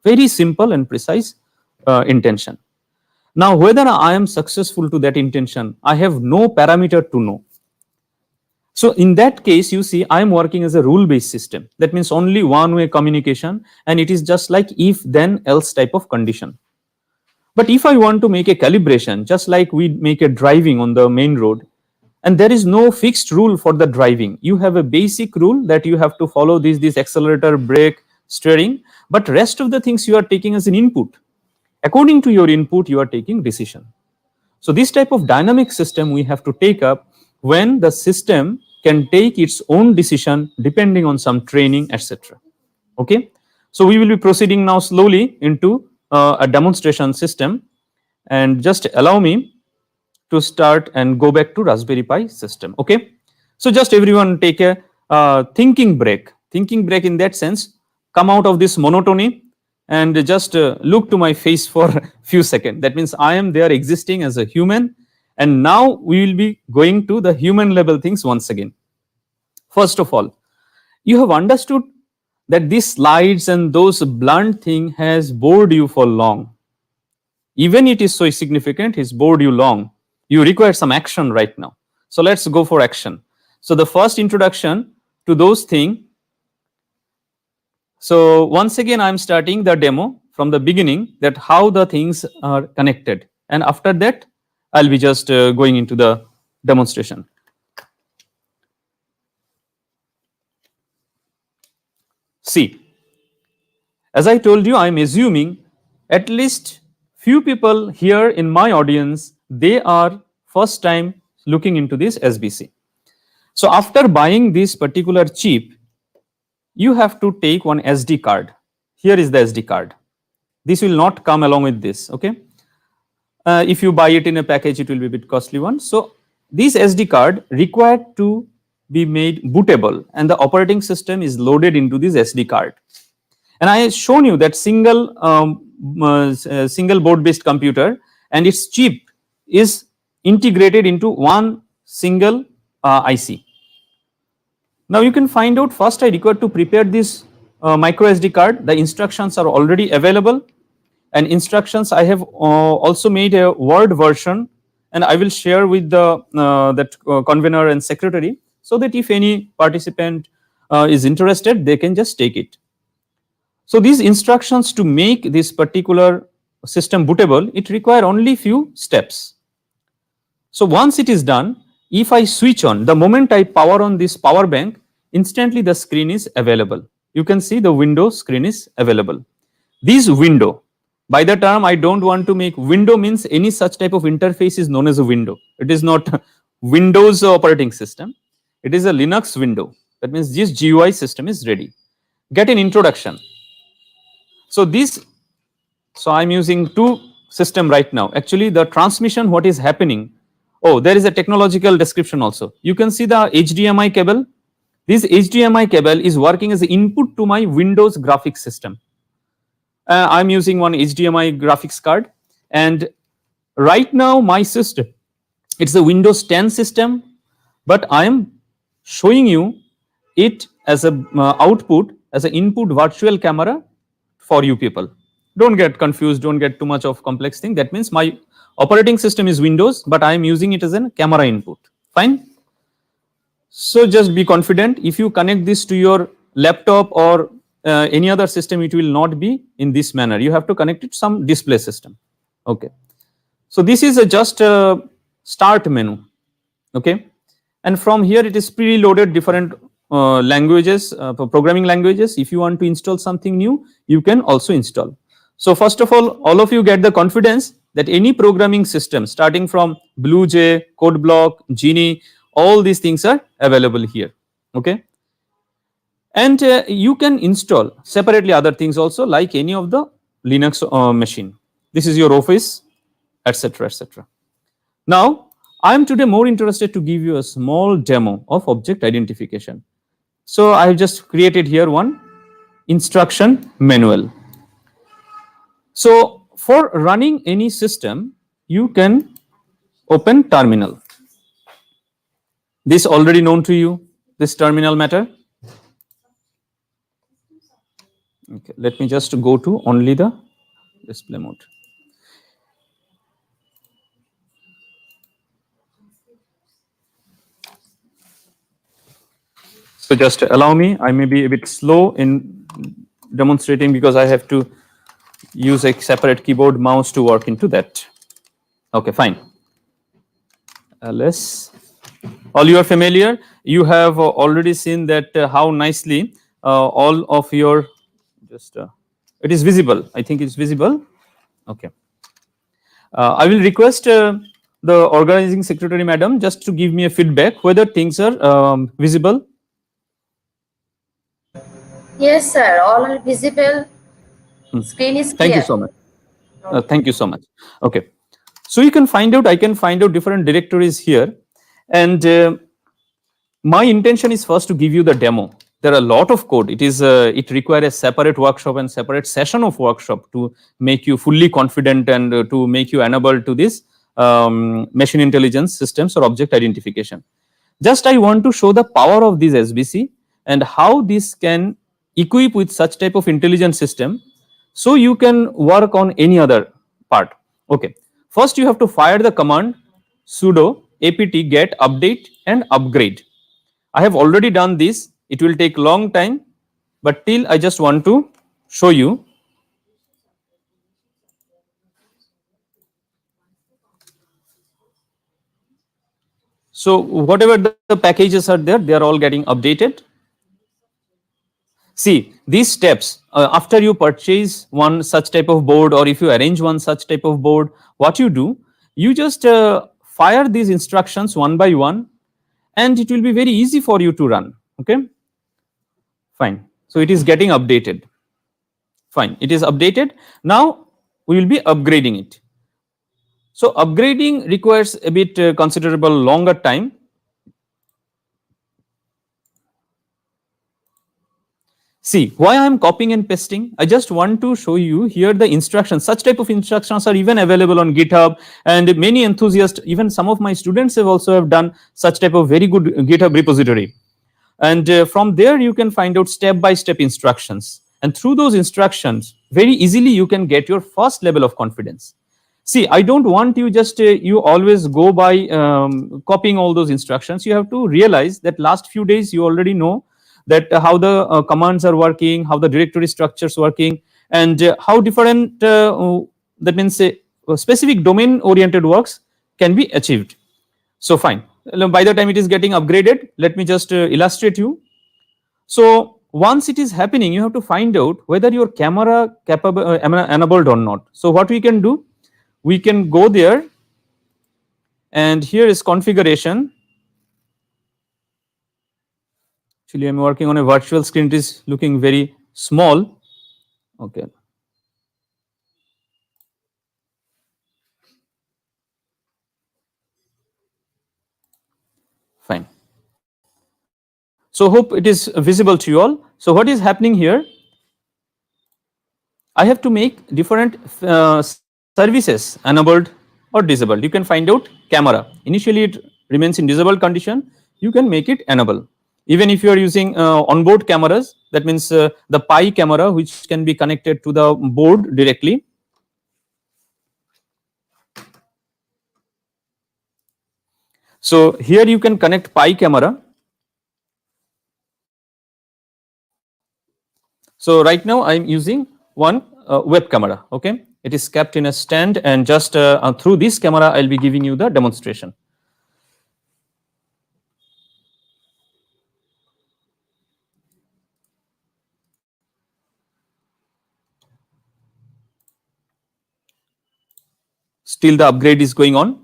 Very simple and precise intention. Now whether I am successful to that intention, I have no parameter to know. So in that case, you see, I am working as a rule based system. That means only one way communication, and it is just like if then else type of condition. But if I want to make a calibration, just like we make a driving on the main road, and there is no fixed rule for the driving, you have a basic rule that you have to follow this accelerator, brake, steering, but rest of the things you are taking as an input. According to your input, you are taking decision. So this type of dynamic system we have to take up when the system can take its own decision depending on some training, etc. Okay, so we will be proceeding now slowly into a demonstration system, and just allow me to start and go back to Raspberry Pi system. Okay, so just everyone take a thinking break. Thinking break in that sense, come out of this monotony and just look to my face for a few seconds. That means I am there existing as a human, and now we will be going to the human level things once again. First of all, you have understood that these slides and those blunt thing has bored you for long. Even it is so significant, it's bored you long. You require some action right now. So let's go for action. So the first introduction to those things. So once again, I'm starting the demo from the beginning, that how the things are connected. And after that, I'll be just going into the demonstration. See, as I told you, I'm assuming at least few people here in my audience, they are first time looking into this SBC. So after buying this particular chip, you have to take one SD card. Here is the SD card. This will not come along with this, okay? If you buy it in a package, it will be a bit costly one. So this SD card required to be made bootable, and the operating system is loaded into this SD card. And I have shown you that single board based computer, and its chip is integrated into one single IC. Now you can find out, first I require to prepare this micro SD card. The instructions are already available, and instructions I have also made a Word version, and I will share with the convener and secretary, so that if any participant is interested, they can just take it. So these instructions to make this particular system bootable, it require only few steps. So once it is done, if I switch on, the moment I power on this power bank, instantly the screen is available. You can see the window screen is available. This window, by the term I don't want to make window means any such type of interface is known as a window. It is not Windows operating system. It is a Linux window. That means this GUI system is ready. Get an introduction. So I'm using two system right now. Actually, the transmission, what is happening? Oh, there is a technological description also. You can see the HDMI cable. This HDMI cable is working as an input to my Windows graphics system. I'm using one HDMI graphics card, and right now my system, it's a Windows 10 system, but I am showing you it as a output, as an input virtual camera for you people. Don't get confused, don't get too much of complex thing. That means my operating system is Windows, but I am using it as a camera input. Fine. So just be confident. If you connect this to your laptop or any other system, it will not be in this manner. You have to connect it to some display system. Okay. So this is a just a start menu. Okay. And from here it is preloaded different languages, programming languages. If you want to install something new, you can also install. So first of all of you get the confidence that any programming system starting from BlueJ, CodeBlock, Genie, all these things are available here. Okay. And you can install separately other things also, like any of the Linux machine. This is your Office, etc., etc. Now, I am today more interested to give you a small demo of object identification. So I have just created here one instruction manual. So for running any system, you can open terminal. This already known to you, this terminal matter. Okay, let me just go to only the display mode. So just allow me, I may be a bit slow in demonstrating because I have to use a separate keyboard mouse to work into that. Okay, fine. Ls. All you are familiar. You have already seen that how nicely all of your just it is visible. I think it's visible. Okay. I will request the organizing secretary, madam, just to give me a feedback whether things are visible. Yes, sir. All are visible. Screen is Thank you clear. so much. Thank you so much. Okay. So you can find out, I can find out different directories here. And my intention is first to give you the demo. There are a lot of code. It requires a separate workshop and separate session of workshop to make you fully confident and to make you enable to this machine intelligence systems or object identification. Just I want to show the power of this SBC and how this can equip with such type of intelligent system, so you can work on any other part. Okay. First you have to fire the command sudo apt get update and upgrade. I have already done this. It will take long time, but till I just want to show you. So whatever the packages are there, they are all getting updated. See these steps after you purchase one such type of board, or if you arrange one such type of board, what you do, you just fire these instructions one by one, and it will be very easy for you to run. Okay, fine. So it is getting updated. Fine, it is updated. Now we will be upgrading it. So upgrading requires a bit considerable longer time. See why I am copying and pasting. I just want to show you here the instructions. Such type of instructions are even available on GitHub, and many enthusiasts, even some of my students have also have done such type of very good GitHub repository. And from there you can find out step by step instructions. And through those instructions, very easily you can get your first level of confidence. See, I don't want you just you always go by copying all those instructions. You have to realize that last few days you already know that how the commands are working, how the directory structures working, and how different that means specific domain oriented works can be achieved. So fine. By the time it is getting upgraded, let me just illustrate you. So once it is happening, you have to find out whether your camera capable enabled or not. So what we can do, we can go there, and here is configuration. Actually, I'm working on a virtual screen. It is looking very small. Okay. Fine. So hope it is visible to you all. So what is happening here? I have to make different services enabled or disabled. You can find out camera. Initially it remains in disabled condition. You can make it enable. Even if you are using onboard cameras, that means the Pi camera which can be connected to the board directly. So here you can connect pi camera. So right now I'm using one web camera. Okay, it is kept in a stand, and just through this camera I'll be giving you the demonstration. Still the upgrade is going on.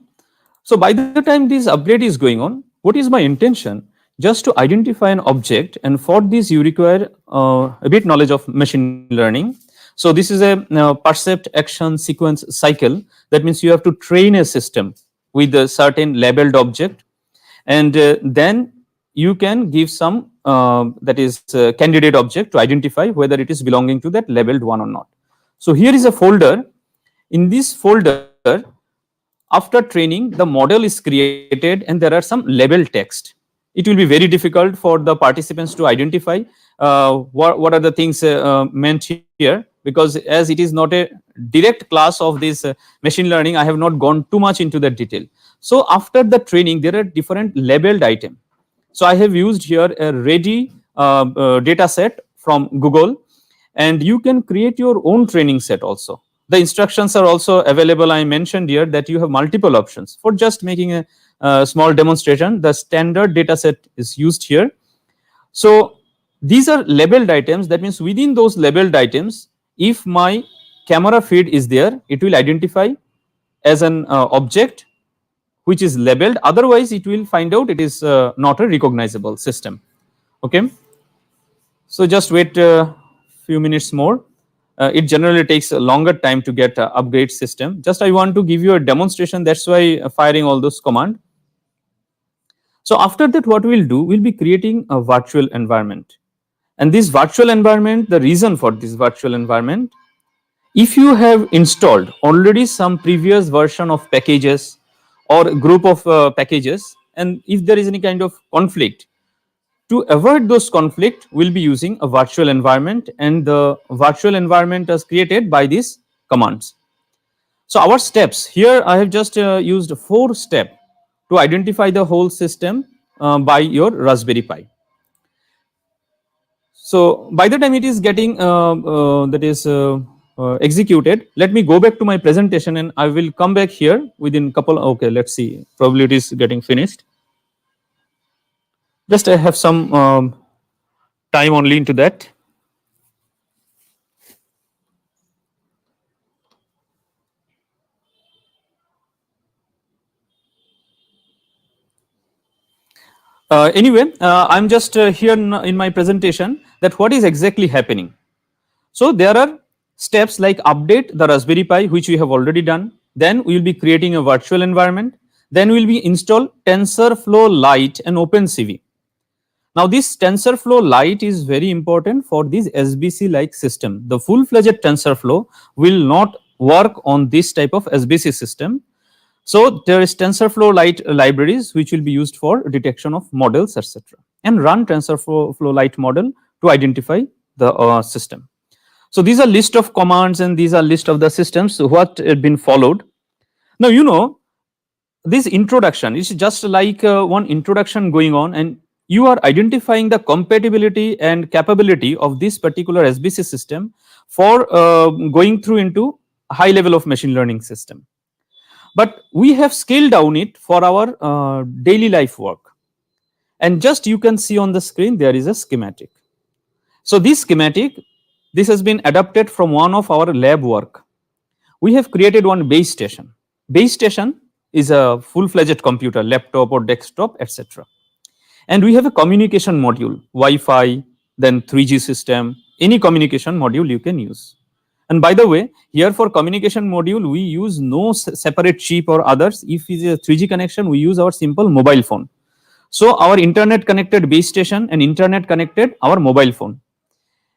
So by the time this upgrade is going on, what is my intention? Just to identify an object, and for this you require a bit knowledge of machine learning. So this is a percept action sequence cycle. That means you have to train a system with a certain labeled object, and then you can give some that is candidate object to identify whether it is belonging to that labeled one or not. So here is a folder. In this folder, after training, the model is created and there are some label text. It will be very difficult for the participants to identify what are the things meant here, because as it is not a direct class of this machine learning, I have not gone too much into that detail. So after the training, there are different labeled items. So I have used here a ready data set from Google, and you can create your own training set also. The instructions are also available. I mentioned here that you have multiple options. For just making a small demonstration, the standard data set is used here. So these are labeled items. That means within those labeled items, if my camera feed is there, it will identify as an object which is labeled. Otherwise, it will find out it is not a recognizable system. Okay. So just wait a few minutes more. It generally takes a longer time to get upgrade system. Just I want to give you a demonstration. That's why firing all those command. So after that, what we'll do, we'll be creating a virtual environment. And this virtual environment, the reason for this virtual environment, if you have installed already some previous version of packages or group of packages, and if there is any kind of conflict, to avoid those conflict, we'll be using a virtual environment, and the virtual environment is created by these commands. So our steps here, I have just used 4 steps to identify the whole system by your Raspberry Pi. So by the time it is getting that is executed, let me go back to my presentation and I will come back here within couple. Okay, let's see. Probably it is getting finished. Just I have some time only into that. Anyway, I'm just here in my presentation that what is exactly happening. So there are steps like update the Raspberry Pi, which we have already done. Then we will be creating a virtual environment. Then we will be install TensorFlow Lite and OpenCV. Now this TensorFlow Lite is very important for this SBC like system. The full-fledged TensorFlow will not work on this type of SBC system. So there is TensorFlow Lite libraries which will be used for detection of models, etc. And run TensorFlow Lite model to identify the system. So these are list of commands and these are list of the systems what had been followed. Now you know this introduction is just like one introduction going on, and you are identifying the compatibility and capability of this particular SBC system for going through into high level of machine learning system. But we have scaled down it for our daily life work, and just you can see on the screen there is a schematic. So this schematic, this has been adapted from one of our lab work. We have created one base station. Base station is a full-fledged computer, laptop or desktop, etc. And we have a communication module, Wi-Fi, then 3G system, any communication module you can use. And by the way, here for communication module, we use no separate chip or others. If it is a 3G connection, we use our simple mobile phone. So our internet connected base station and internet connected our mobile phone.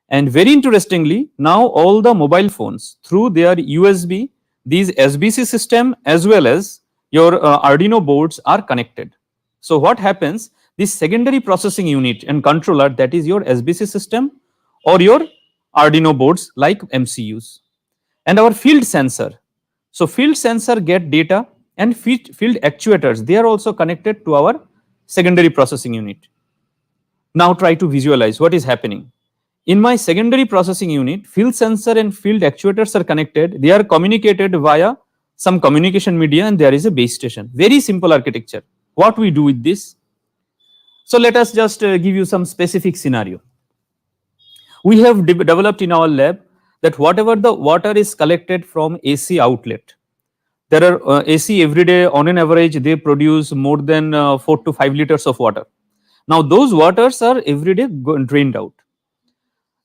And very interestingly, now all the mobile phones through their USB, these SBC system as well as your Arduino boards are connected. So what happens? This secondary processing unit and controller, that is your SBC system or your Arduino boards like MCUs, and our field sensor. So field sensor get data and field actuators, they are also connected to our secondary processing unit. Now try to visualize what is happening. In my secondary processing unit, field sensor and field actuators are connected. They are communicated via some communication media and there is a base station. Very simple architecture. What we do with this? So let us just give you some specific scenario. We have developed in our lab that whatever the water is collected from AC outlet, there are AC every day on an average they produce more than 4 to 5 liters of water. Now those waters are every day drained out.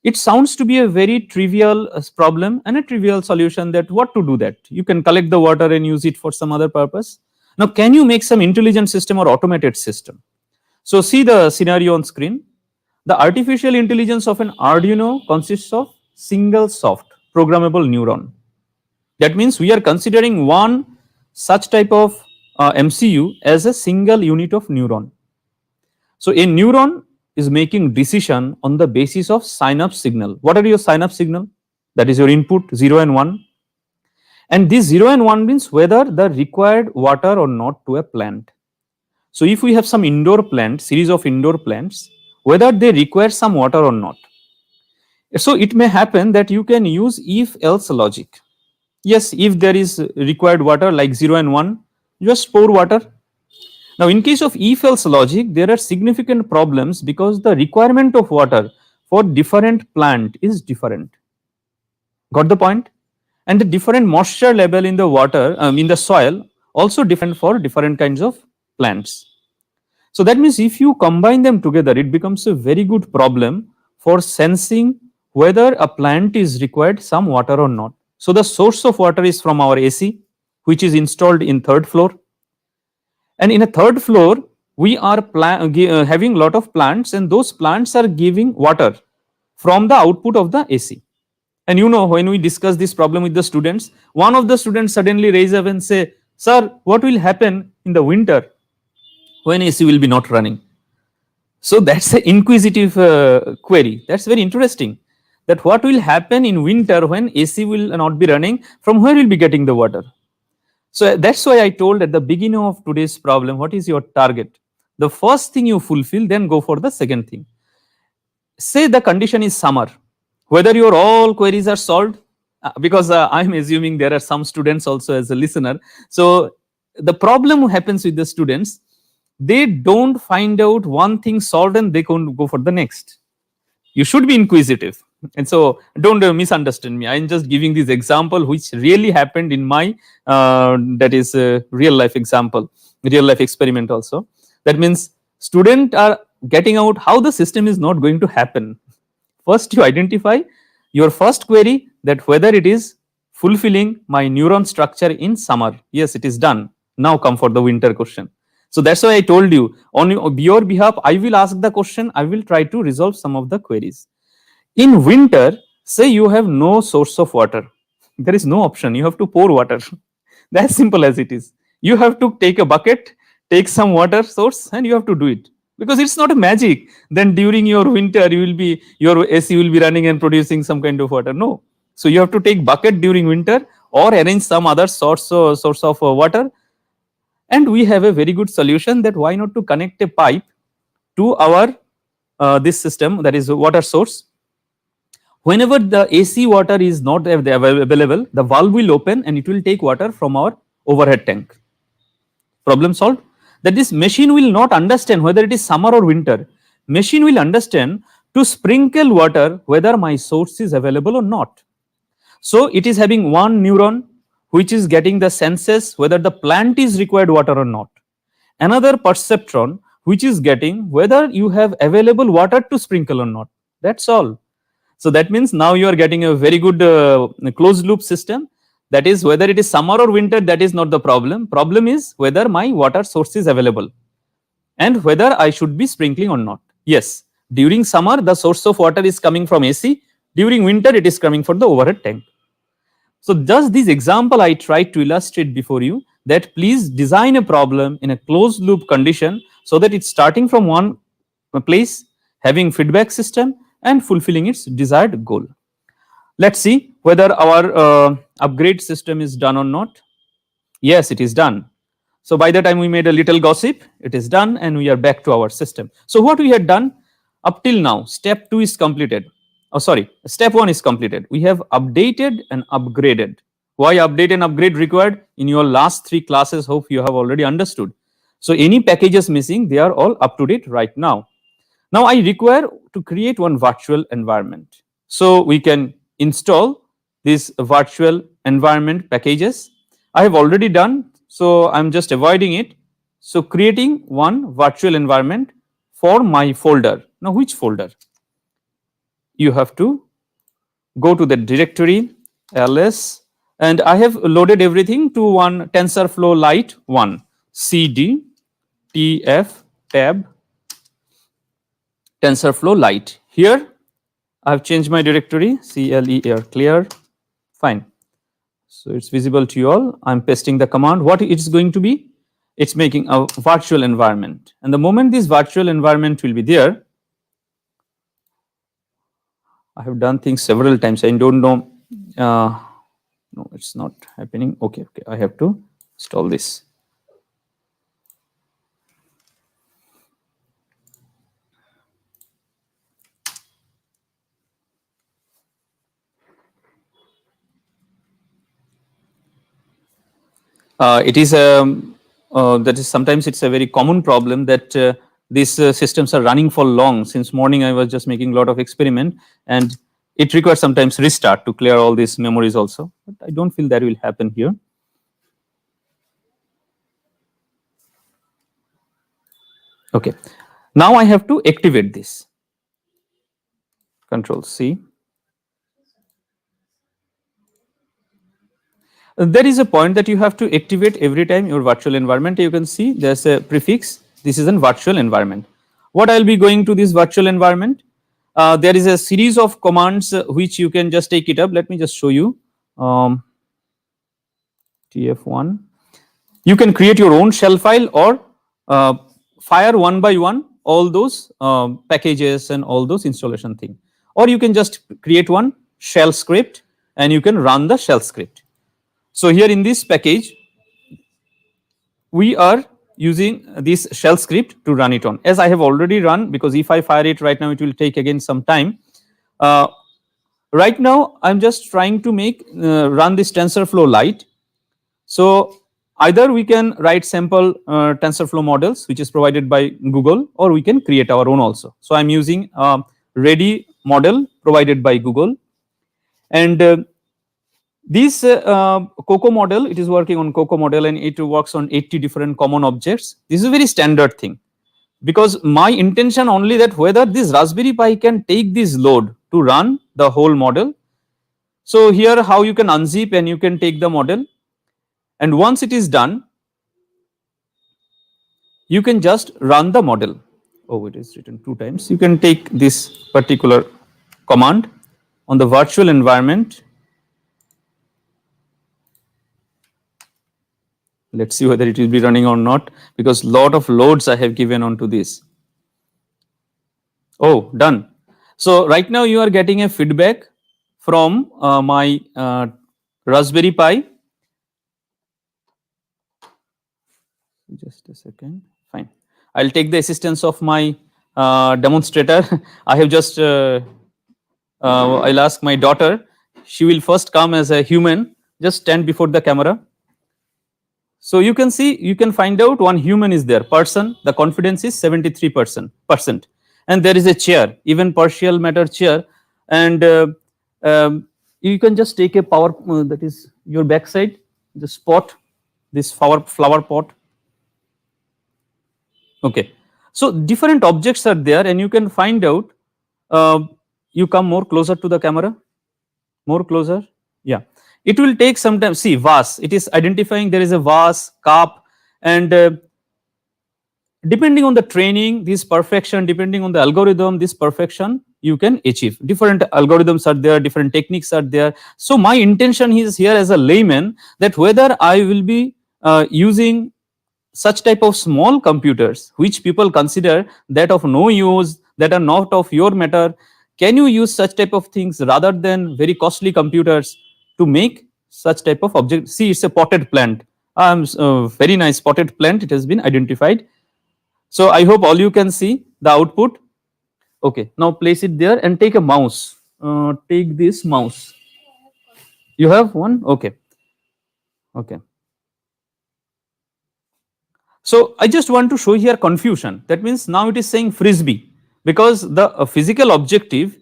It sounds to be a very trivial problem and a trivial solution, that what to do that? You can collect the water and use it for some other purpose. Now can you make some intelligent system or automated system? So see the scenario on screen. The artificial intelligence of an Arduino consists of single soft programmable neuron. That means we are considering one such type of MCU as a single unit of neuron. So a neuron is making decision on the basis of synapse signal. What are your synapse signal? That is your input 0 and 1. And this 0 and 1 means whether the required water or not to a plant. So if we have some indoor plant, series of indoor plants, whether they require some water or not. So it may happen that you can use if else logic. Yes, if there is required water like 0 and 1, just pour water. Now in case of if else logic, there are significant problems because the requirement of water for different plant is different. Got the point? And the different moisture level in the water, in the soil, also different for different kinds of plants. So that means if you combine them together, it becomes a very good problem for sensing whether a plant is required some water or not. So the source of water is from our AC, which is installed in third floor. And in a third floor, we are having lot of plants, and those plants are giving water from the output of the AC. And you know, when we discuss this problem with the students, one of the students suddenly raise up and say, "Sir, what will happen in the winter when AC will be not running?" So that's an inquisitive query. That's very interesting. That what will happen in winter when AC will not be running? From where will be getting the water? So that's why I told at the beginning of today's problem, what is your target? The first thing you fulfill, then go for the second thing. Say the condition is summer, whether your all queries are solved, because I'm assuming there are some students also as a listener. So the problem happens with the students, they don't find out one thing solved and they can't go for the next. You should be inquisitive. And so don't misunderstand me. I'm just giving this example which really happened in my that is real life example, real life experiment also. That means students are getting out how the system is not going to happen. First you identify your first query, that whether it is fulfilling my neuron structure in summer. Yes, it is done. Now come for the winter question. So that's why I told you, on your behalf, I will ask the question, I will try to resolve some of the queries. In winter, say you have no source of water. There is no option. You have to pour water. That's simple as it is. You have to take a bucket, take some water source, and you have to do it. Because it's not a magic. Then during your winter, your AC will be running and producing some kind of water. No. So you have to take bucket during winter or arrange some other source of water. And we have a very good solution, that why not to connect a pipe to our this system, that is water source. Whenever the AC water is not available, the valve will open and it will take water from our overhead tank. Problem solved. That this machine will not understand whether it is summer or winter. Machine will understand to sprinkle water whether my source is available or not. So it is having one neuron which is getting the senses whether the plant is required water or not. Another perceptron which is getting whether you have available water to sprinkle or not. That's all. So that means now you are getting a very good closed loop system. That is, whether it is summer or winter, that is not the problem. Problem is whether my water source is available and whether I should be sprinkling or not. Yes, during summer the source of water is coming from AC. During winter it is coming from the overhead tank. So just this example I tried to illustrate before you, that please design a problem in a closed loop condition so that it's starting from one place, having feedback system and fulfilling its desired goal. Let's see whether our upgrade system is done or not. Yes, it is done. So by the time we made a little gossip, it is done and we are back to our system. So what we had done up till now, step 2 is completed. Oh, sorry, step 1 is completed. We have updated and upgraded. Why update and upgrade required? In your last 3 classes, hope you have already understood. So any packages missing, they are all up to date right now. Now I require to create one virtual environment. So we can install these virtual environment packages. I have already done, so I'm just avoiding it. So creating one virtual environment for my folder. Now which folder? You have to go to the directory ls, and I have loaded everything to one TensorFlow Lite 1 cd tf tab TensorFlow Lite. Here I have changed my directory clear. Fine. So it's visible to you all. I'm pasting the command. What it's going to be? It's making a virtual environment. And the moment this virtual environment will be there, I have done things several times. I don't know. No, it's not happening. Okay, I have to install this. It is that is sometimes it's a very common problem that these systems are running for long. Since morning I was just making a lot of experiment, and it requires sometimes restart to clear all these memories also. But I don't feel that will happen here. Okay, now I have to activate this. Control C. There is a point that you have to activate every time your virtual environment. You can see there's a prefix. This is a virtual environment. What I'll be going to this virtual environment? There is a series of commands which you can just take it up. Let me just show you. TF1. You can create your own shell file or fire one by one all those packages and all those installation thing. Or you can just create one shell script and you can run the shell script. So here in this package, we are using this shell script to run it on. As I have already run, because if I fire it right now, it will take again some time. Right now, I'm just trying to make run this TensorFlow Lite. So either we can write sample TensorFlow models, which is provided by Google, or we can create our own also. So I'm using ready model provided by Google, and this COCO model, it is working on COCO model and it works on 80 different common objects. This is a very standard thing, because my intention only that whether this Raspberry Pi can take this load to run the whole model. So here how you can unzip and you can take the model, and once it is done, you can just run the model. Oh, it is written 2 times. You can take this particular command on the virtual environment. Let's see whether it will be running or not, because lot of loads I have given onto this. Oh, done. So right now you are getting a feedback from my Raspberry Pi. Just a second. Fine. I'll take the assistance of my demonstrator. I have just I'll ask my daughter. She will first come as a human. Just stand before the camera. So you can see, you can find out one human is there, person, the confidence is 73%, and there is a chair, even partial matter chair, and you can just take a power, that is your backside, the spot, this flower pot. Okay, so different objects are there, and you can find out, you come more closer to the camera, more closer, yeah. It will take some time. See, vase, it is identifying there is a vase, cup, and depending on the training, this perfection, depending on the algorithm, this perfection you can achieve. Different algorithms are there, different techniques are there. So my intention is here as a layman that whether I will be using such type of small computers which people consider that of no use, that are not of your matter, can you use such type of things rather than very costly computers to make such type of object. See, it's a potted plant. Very nice spotted plant, it has been identified. So I hope all you can see the output. Okay, now place it there and take a mouse. Take this mouse. You have one? Okay. Okay. So I just want to show here confusion. That means now it is saying frisbee because the physical objective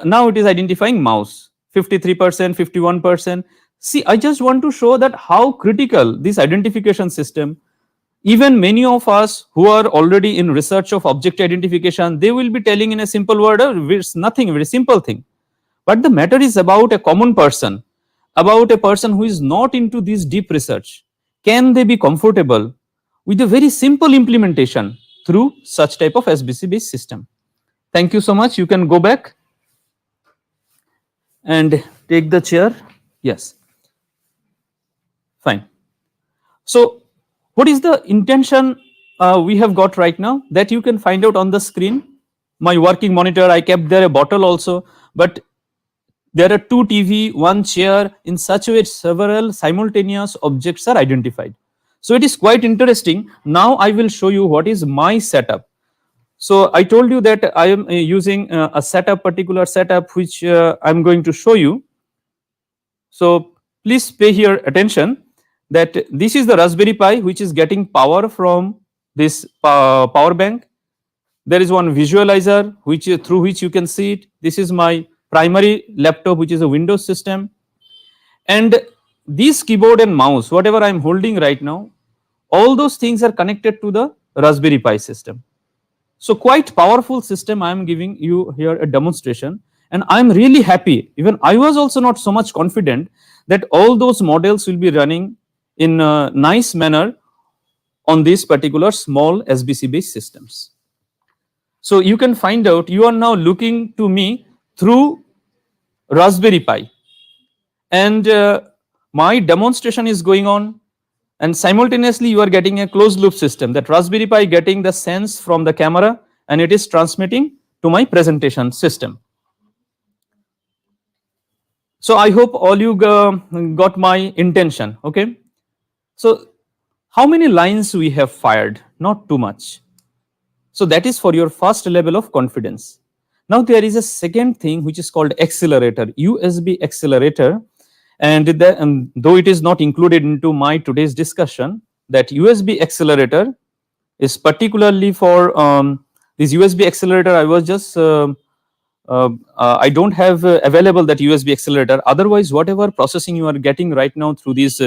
now it is identifying mouse 53%, 51%. See, I just want to show that how critical this identification system. Even many of us who are already in research of object identification, they will be telling in a simple word, it's nothing, a very simple thing. But the matter is about a common person, about a person who is not into this deep research. Can they be comfortable with a very simple implementation through such type of SBC based system? Thank you so much. You can go back and take the chair. Yes, fine. So, what is the intention we have got right now? That you can find out on the screen. My working monitor, I kept there a bottle also, but there are two TV, one chair. In such a way, several simultaneous objects are identified. So it is quite interesting. Now I will show you what is my setup. So I told you that I am using a setup, particular setup, which I am going to show you. So please pay here attention that this is the Raspberry Pi which is getting power from this power bank. There is one visualizer which through which you can see it. This is my primary laptop which is a Windows system, and this keyboard and mouse whatever I am holding right now, all those things are connected to the Raspberry Pi system. So quite powerful system. I am giving you here a demonstration, and I am really happy. Even I was also not so much confident that all those models will be running in a nice manner on these particular small SBC based systems. So you can find out, you are now looking to me through Raspberry Pi, and my demonstration is going on, and simultaneously you are getting a closed loop system, that Raspberry Pi getting the sense from the camera and it is transmitting to my presentation system. So I hope all you got my intention. Okay, so how many lines we have fired? Not too much. So that is for your first level of confidence. Now there is a second thing which is called accelerator, USB accelerator, and though it is not included into my today's discussion, that USB accelerator is particularly for this USB accelerator. I was just I don't have available that USB accelerator. Otherwise, whatever processing you are getting right now through this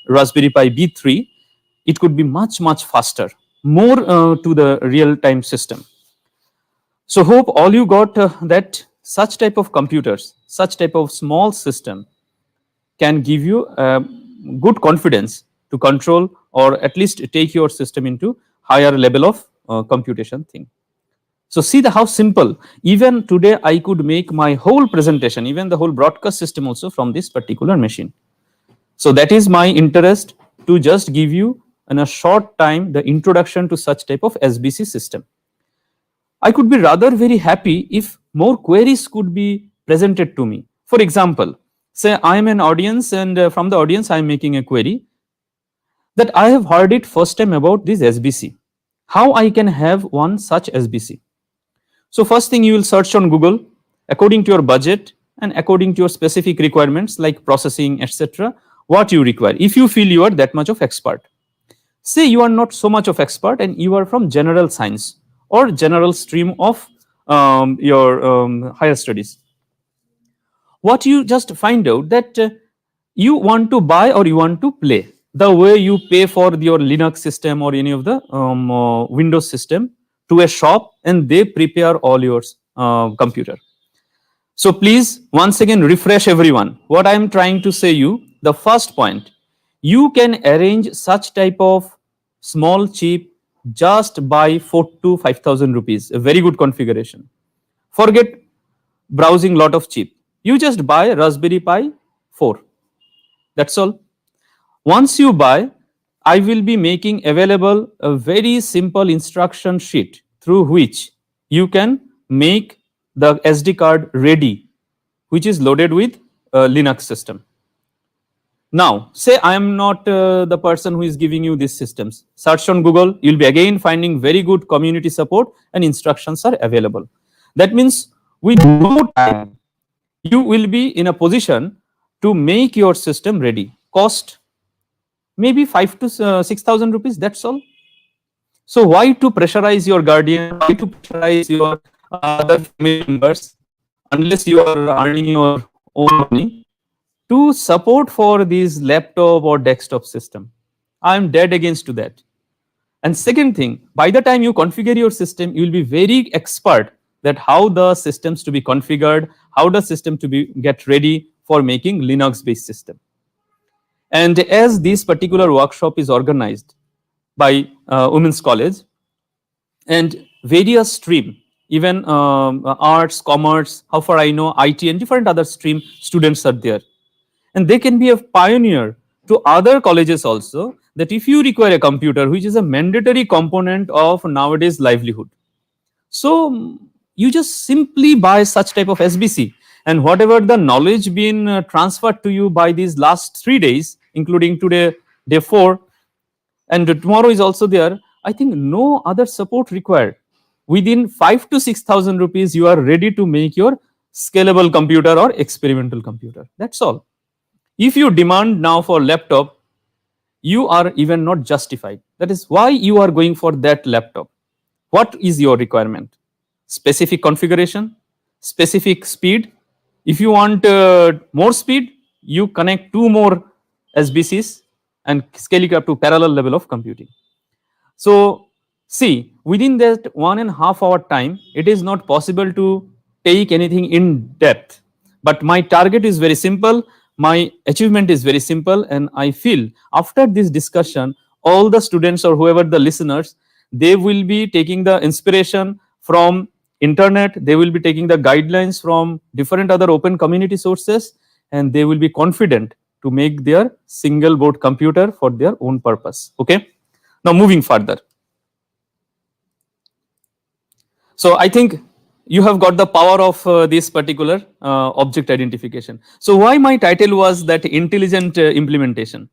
Raspberry Pi B3, it could be much faster, more to the real time system. So hope all you got that such type of computers, such type of small system can give you good confidence to control or at least take your system into higher level of computation thing. So see the how simple. Even today I could make my whole presentation, even the whole broadcast system also from this particular machine. So that is my interest to just give you in a short time the introduction to such type of SBC system. I could be rather very happy if more queries could be presented to me. For example, say I am an audience, and from the audience I am making a query that I have heard it first time about this SBC. How I can have one such SBC? So first thing, you will search on Google according to your budget and according to your specific requirements like processing, etc. What you require. If you feel you are that much of expert. Say you are not so much of expert and you are from general science or general stream of your higher studies. What you just find out that you want to buy or you want to play. The way you pay for your Linux system or any of the Windows system to a shop, and they prepare all your computer. So please once again refresh everyone. What I am trying to say you, the first point, you can arrange such type of small chip just by 4 to 5,000 rupees, a very good configuration. Forget browsing lot of chip. You just buy Raspberry Pi 4. That's all. Once you buy, I will be making available a very simple instruction sheet through which you can make the SD card ready, which is loaded with a Linux system. Now, say I am not the person who is giving you these systems. Search on Google, you'll be again finding very good community support and instructions are available. That means with no time, you will be in a position to make your system ready. Cost maybe 5 to 6,000 rupees, that's all. So why to pressurize your guardian? Why to pressurize your other family members unless you are earning your own money to support for this laptop or desktop system? I am dead against to that. And second thing, by the time you configure your system, you will be very expert that how the systems to be configured, how the system to be get ready for making Linux based system. And as this particular workshop is organized by Women's College and various stream, even arts, commerce, how far I know, IT and different other stream students are there. And they can be a pioneer to other colleges also, that if you require a computer, which is a mandatory component of nowadays livelihood, so you just simply buy such type of SBC, and whatever the knowledge been transferred to you by these last 3 days, including today, day 4, and tomorrow is also there. I think no other support required. Within 5 to 6,000 rupees, you are ready to make your scalable computer or experimental computer. That's all. If you demand now for laptop, you are even not justified. That is why you are going for that laptop. What is your requirement? Specific configuration, specific speed. If you want more speed, you connect 2 more SBCs and scale it up to parallel level of computing. So see, within that 1.5 hour time, it is not possible to take anything in depth. But my target is very simple, my achievement is very simple, and I feel after this discussion, all the students or whoever the listeners, they will be taking the inspiration from internet, they will be taking the guidelines from different other open community sources, and they will be confident to make their single board computer for their own purpose. Okay. Now moving further. So I think you have got the power of this particular object identification. So why my title was that intelligent implementation.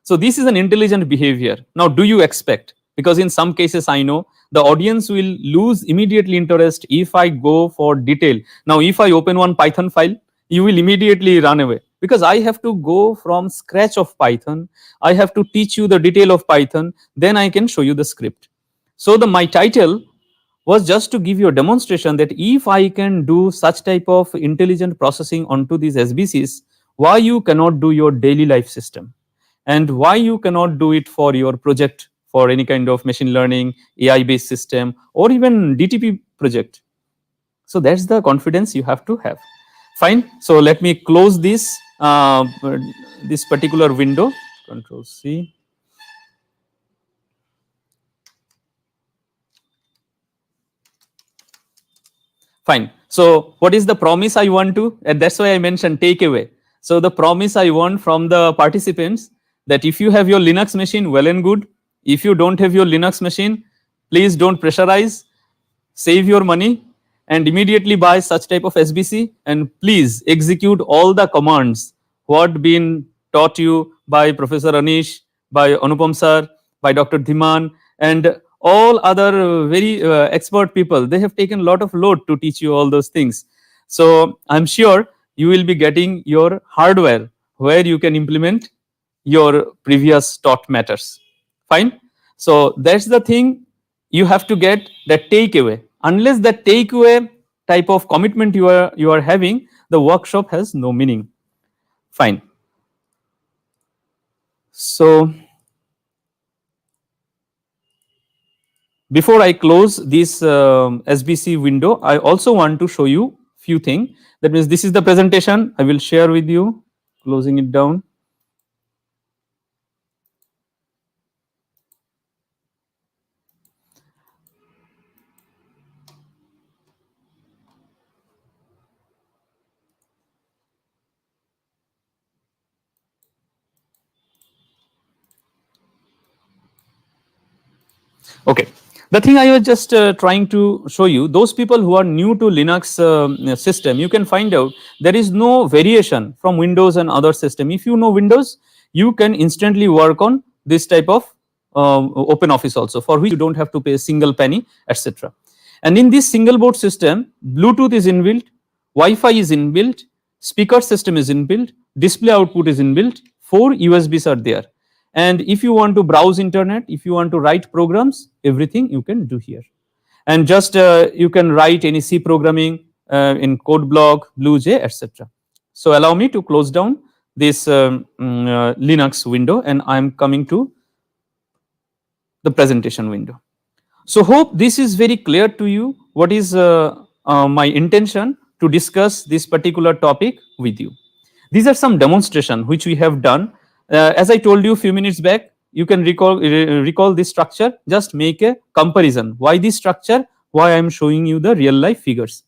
So this is an intelligent behavior. Now do you expect? Because in some cases I know the audience will lose immediately interest if I go for detail. Now if I open one Python file, you will immediately run away, because I have to go from scratch of Python. I have to teach you the detail of Python, then I can show you the script. So my title was just to give you a demonstration that if I can do such type of intelligent processing onto these SBCs, why you cannot do your daily life system, and why you cannot do it for your project, for any kind of machine learning, AI based system, or even DTP project. So that's the confidence you have to have. Fine. So let me close this this particular window. Control C. Fine. So what is the promise I want to? And that's why I mentioned takeaway. So the promise I want from the participants, that if you have your Linux machine, well and good. If you don't have your Linux machine, please don't pressurize. Save your money and immediately buy such type of SBC, and please execute all the commands what been taught you by Professor Anish, by Anupam sir, by Dr. Dhiman, and all other very expert people. They have taken a lot of load to teach you all those things. So I'm sure you will be getting your hardware where you can implement your previous taught matters. Fine. So that's the thing, you have to get that takeaway. Unless that takeaway type of commitment you are having, the workshop has no meaning. Fine. So before I close this SBC window, I also want to show you few things. That means this is the presentation I will share with you. Closing it down. Okay. The thing I was just trying to show you, those people who are new to Linux system, you can find out there is no variation from Windows and other system. If you know Windows, you can instantly work on this type of open office also, for which you don't have to pay a single penny, etc. And in this single board system, Bluetooth is inbuilt, Wi-Fi is inbuilt, speaker system is inbuilt, display output is inbuilt, 4 USBs are there. And if you want to browse internet, if you want to write programs, everything you can do here. And just you can write any C programming in code block, BlueJ, etc. So allow me to close down this Linux window, and I am coming to the presentation window. So hope this is very clear to you what is my intention to discuss this particular topic with you. These are some demonstration which we have done. As I told you a few minutes back, you can recall this structure, just make a comparison. Why this structure? Why I am showing you the real life figures.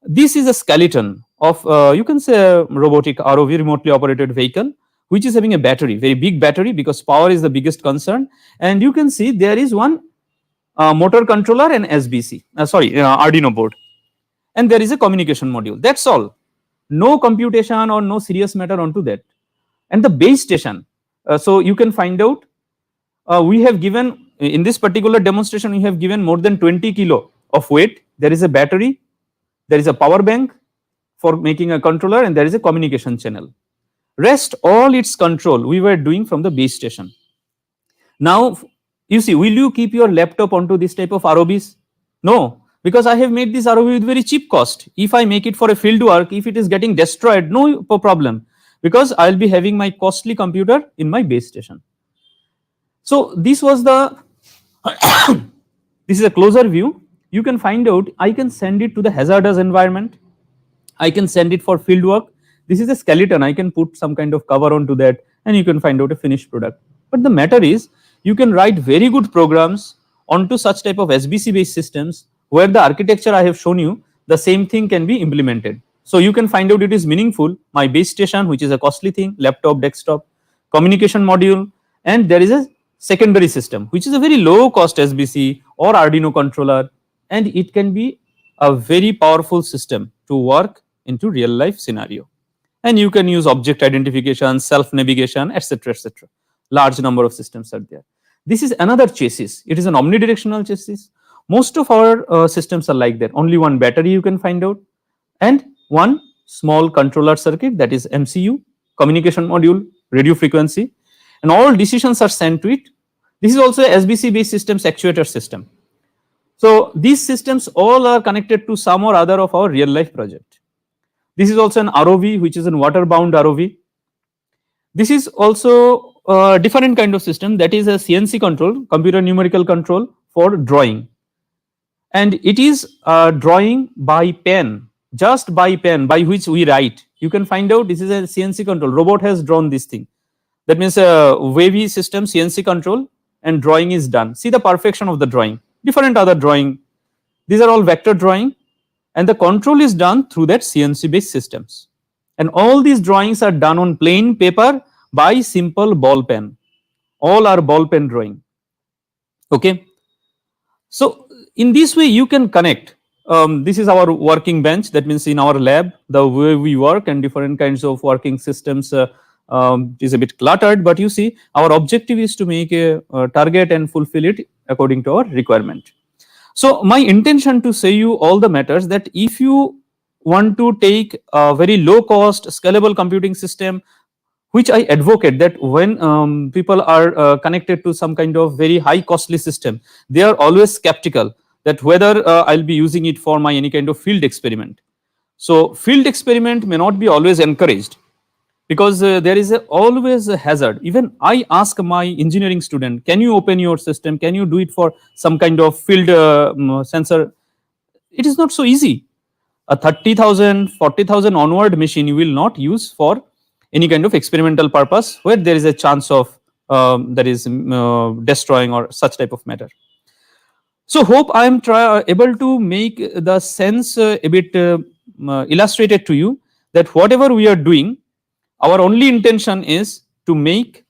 This is a skeleton of you can say a robotic ROV, remotely operated vehicle, which is having a battery, very big battery, because power is the biggest concern. And you can see there is one motor controller and SBC, Arduino board, and there is a communication module. That's all. No computation or no serious matter onto that. And the base station. So you can find out. We have given in this particular demonstration, we have given more than 20 kilo of weight. There is a battery, there is a power bank for making a controller, and there is a communication channel. Rest all its control we were doing from the base station. Now you see, will you keep your laptop onto this type of ROBs? No, because I have made this ROB with very cheap cost. If I make it for a field work, if it is getting destroyed, no problem, because I will be having my costly computer in my base station. So this was the this is a closer view. You can find out, I can send it to the hazardous environment, I can send it for field work. This is a skeleton, I can put some kind of cover onto that, and you can find out a finished product. But the matter is, you can write very good programs onto such type of SBC based systems, where the architecture I have shown you, the same thing can be implemented. So you can find out it is meaningful. My base station, which is a costly thing, laptop, desktop, communication module, and there is a secondary system, which is a very low cost SBC or Arduino controller, and it can be a very powerful system to work into real life scenario. And you can use object identification, self navigation, etc., etc. Large number of systems are there. This is another chassis. It is an omnidirectional chassis. Most of our systems are like that. Only one battery you can find out, and one small controller circuit, that is MCU, communication module, radio frequency, and all decisions are sent to it. This is also a SBC based systems actuator system. So these systems all are connected to some or other of our real life project. This is also an ROV, which is a water bound ROV. This is also a different kind of system, that is a CNC control, computer numerical control for drawing. And it is drawing by pen, just by pen, by which we write. You can find out this is a CNC control. Robot has drawn this thing. That means a wavy system, CNC control, and drawing is done. See the perfection of the drawing. Different other drawing. These are all vector drawing, and the control is done through that CNC based systems. And all these drawings are done on plain paper by simple ball pen. All are ball pen drawing. Okay. So in this way you can connect. This is our working bench. That means in our lab, the way we work and different kinds of working systems is a bit cluttered. But you see, our objective is to make a target and fulfill it according to our requirement. So my intention to say you all the matters that if you want to take a very low cost scalable computing system, which I advocate, that when people are connected to some kind of very high costly system, they are always skeptical that whether I'll be using it for my any kind of field experiment. So field experiment may not be always encouraged, because there is always a hazard. Even I ask my engineering student, can you open your system? Can you do it for some kind of field sensor? It is not so easy. A 30,000, 40,000 onward machine you will not use for any kind of experimental purpose where there is a chance of that is destroying or such type of matter. So hope I am able to make the sense a bit illustrated to you, that whatever we are doing, our only intention is to make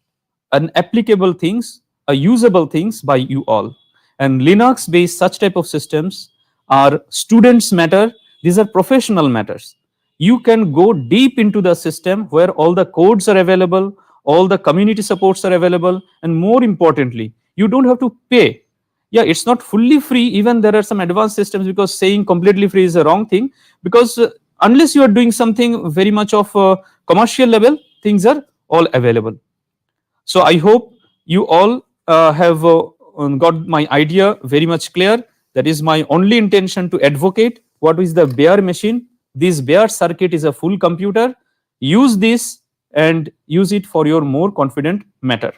an applicable things, a usable things by you all. And Linux based such type of systems are students matter. These are professional matters. You can go deep into the system where all the codes are available, all the community supports are available, and more importantly, you don't have to pay. Yeah, it's not fully free, even there are some advanced systems, because saying completely free is a wrong thing, because unless you are doing something very much of commercial level, things are all available. So I hope you all have got my idea very much clear. That is my only intention, to advocate what is the bare machine. This bare circuit is a full computer. Use this and use it for your more confident matter.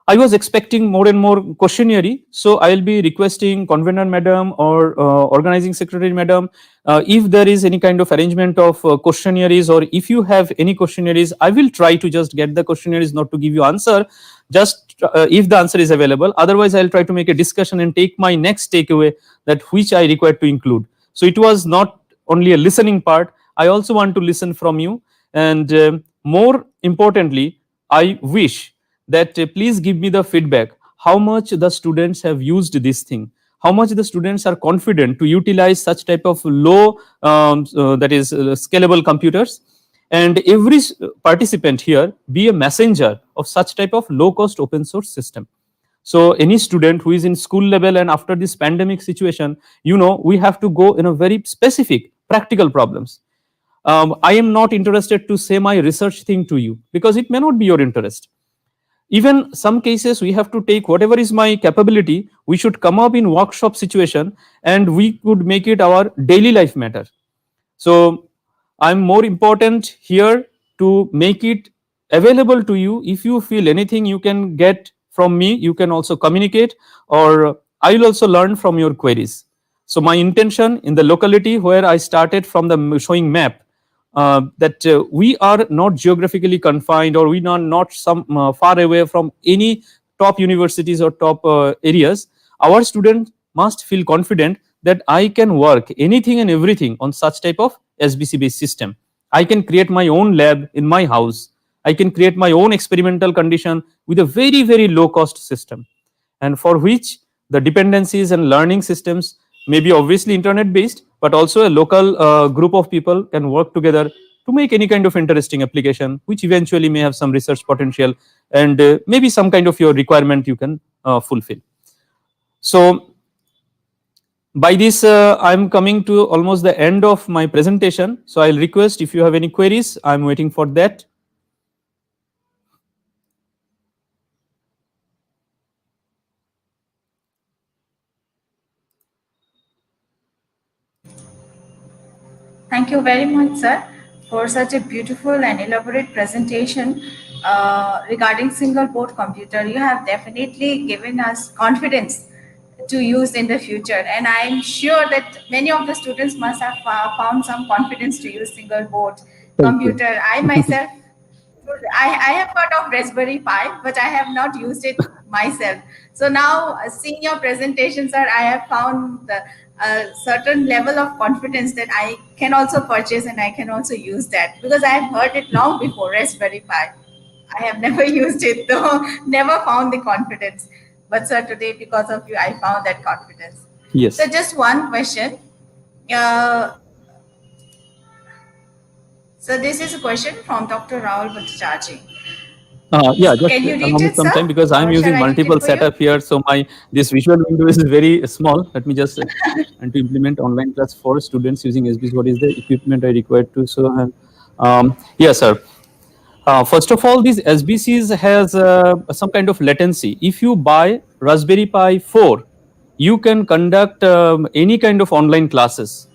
I was expecting more and more questionnaire, so I'll be requesting convener madam or organizing secretary madam, if there is any kind of arrangement of questionnaires, or if you have any questionnaires, I will try to just get the questionnaires, not to give you answer, just if the answer is available. Otherwise, I'll try to make a discussion and take my next takeaway, that which I require to include. So it was not only a listening part. I also want to listen from you, and more importantly, I wish that please give me the feedback, how much the students have used this thing, how much the students are confident to utilize such type of low that is scalable computers, and every participant here be a messenger of such type of low cost open source system. So any student who is in school level, and after this pandemic situation, we have to go in a very specific practical problems. I am not interested to say my research thing to you, because it may not be your interest. Even some cases, we have to take whatever is my capability, we should come up in workshop situation, and we could make it our daily life matter. So I'm more important here to make it available to you. If you feel anything you can get from me, you can also communicate, or I will also learn from your queries. So my intention in the locality where I started from the showing map, that we are not geographically confined, or we are not some far away from any top universities or top areas. Our students must feel confident that I can work anything and everything on such type of SBC based system. I can create my own lab in my house. I can create my own experimental condition with a very, very low cost system, and for which the dependencies and learning systems may be obviously internet based, but also a local group of people can work together to make any kind of interesting application, which eventually may have some research potential, and maybe some kind of your requirement you can fulfill. So by this, I'm coming to almost the end of my presentation. So I'll request, if you have any queries, I'm waiting for that. Thank you very much, sir, for such a beautiful and elaborate presentation regarding single board computer. You have definitely given us confidence to use in the future, and I'm sure that many of the students must have found some confidence to use single board Thank you. computer. I myself, I have heard of Raspberry Pi, but I have not used it myself. So now, seeing your presentation, sir, I have found a certain level of confidence that I can also purchase and I can also use that, because I have heard it long before, Raspberry Pi. I have never used it though, never found the confidence. But sir, today because of you, I found that confidence. So Yes. just one question. Uh, so this is a question from Dr. Rahul Bhattacharjee. Yeah, just Can you allow read me it, some time, sir? because I'm Or shall using I read multiple it for you? setup here. So my this visual window is very small. Let me just and to implement online class for students using SBC. What is the equipment I required to? So yes, sir. First of all, these SBCs has some kind of latency. If you buy Raspberry Pi 4, you can conduct any kind of online classes.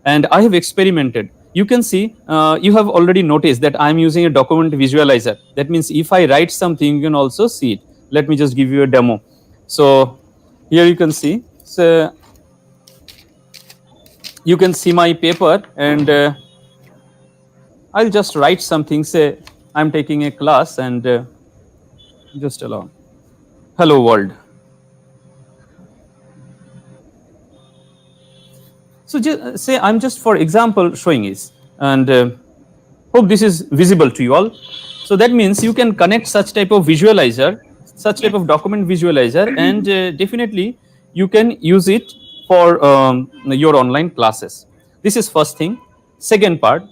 And I have experimented. You can see, you have already noticed that I'm using a document visualizer. That means if I write something, you can also see it. Let me just give you a demo. So here you can see. So you can see my paper, and I'll just write something. Say I'm taking a class, and just allow. Hello world. So just say I'm just for example showing is, and hope this is visible to you all. So that means you can connect such type of visualizer, such type Yes. of document visualizer, and definitely you can use it for your online classes. This is first thing. Second part,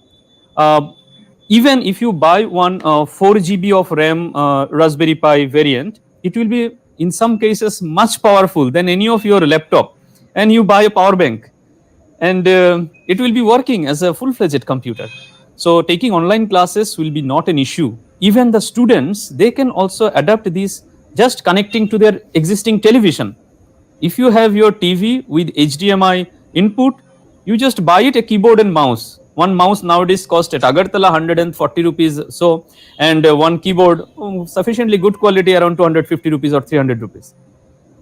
uh, Even if you buy one 4 GB of RAM Raspberry Pi variant, it will be in some cases much powerful than any of your laptop, and you buy a power bank, and it will be working as a full-fledged computer. So taking online classes will be not an issue. Even the students, they can also adapt this just connecting to their existing television. If you have your TV with HDMI input, you just buy it a keyboard and mouse. One mouse nowadays cost at Agartala 140 rupees, so, and one keyboard sufficiently good quality around 250 rupees or 300 rupees.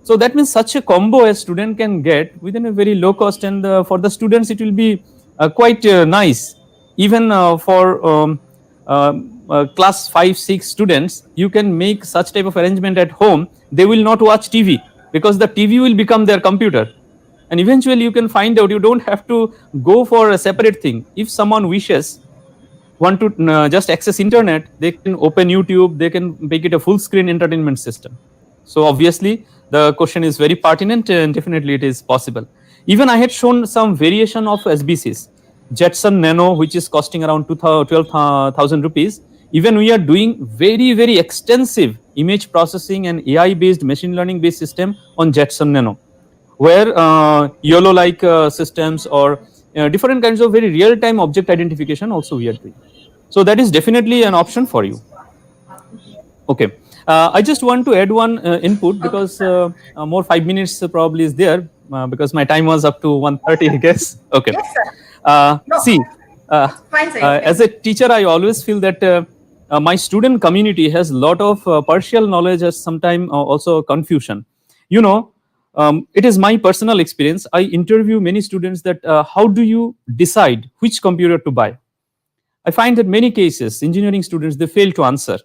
So that means such a combo a student can get within a very low cost, and for the students it will be quite nice. Even for class 5 6 students, you can make such type of arrangement at home. They will not watch TV because the TV will become their computer, and eventually you can find out you don't have to go for a separate thing. If someone wishes want to just access internet, they can open YouTube, they can make it a full screen entertainment system. So obviously the question is very pertinent, and definitely it is possible. Even I had shown some variation of SBCs, Jetson Nano, which is costing around 12,000 rupees. Even we are doing very extensive image processing and AI based machine learning based system on Jetson Nano, where YOLO like systems or different kinds of very real time object identification also we are doing. So that is definitely an option for you. Okay. I just want to add one input, Okay, because sir. more 5 minutes probably is there, because my time was up to 1:30, I guess. Okay. Yes, sir. No, See, uh, fine, sir. You as can. a teacher, I always feel that my student community has a lot of partial knowledge, as sometimes also confusion. You know, it is my personal experience. I interview many students that how do you decide which computer to buy? I find that many cases, engineering students, they fail to answer.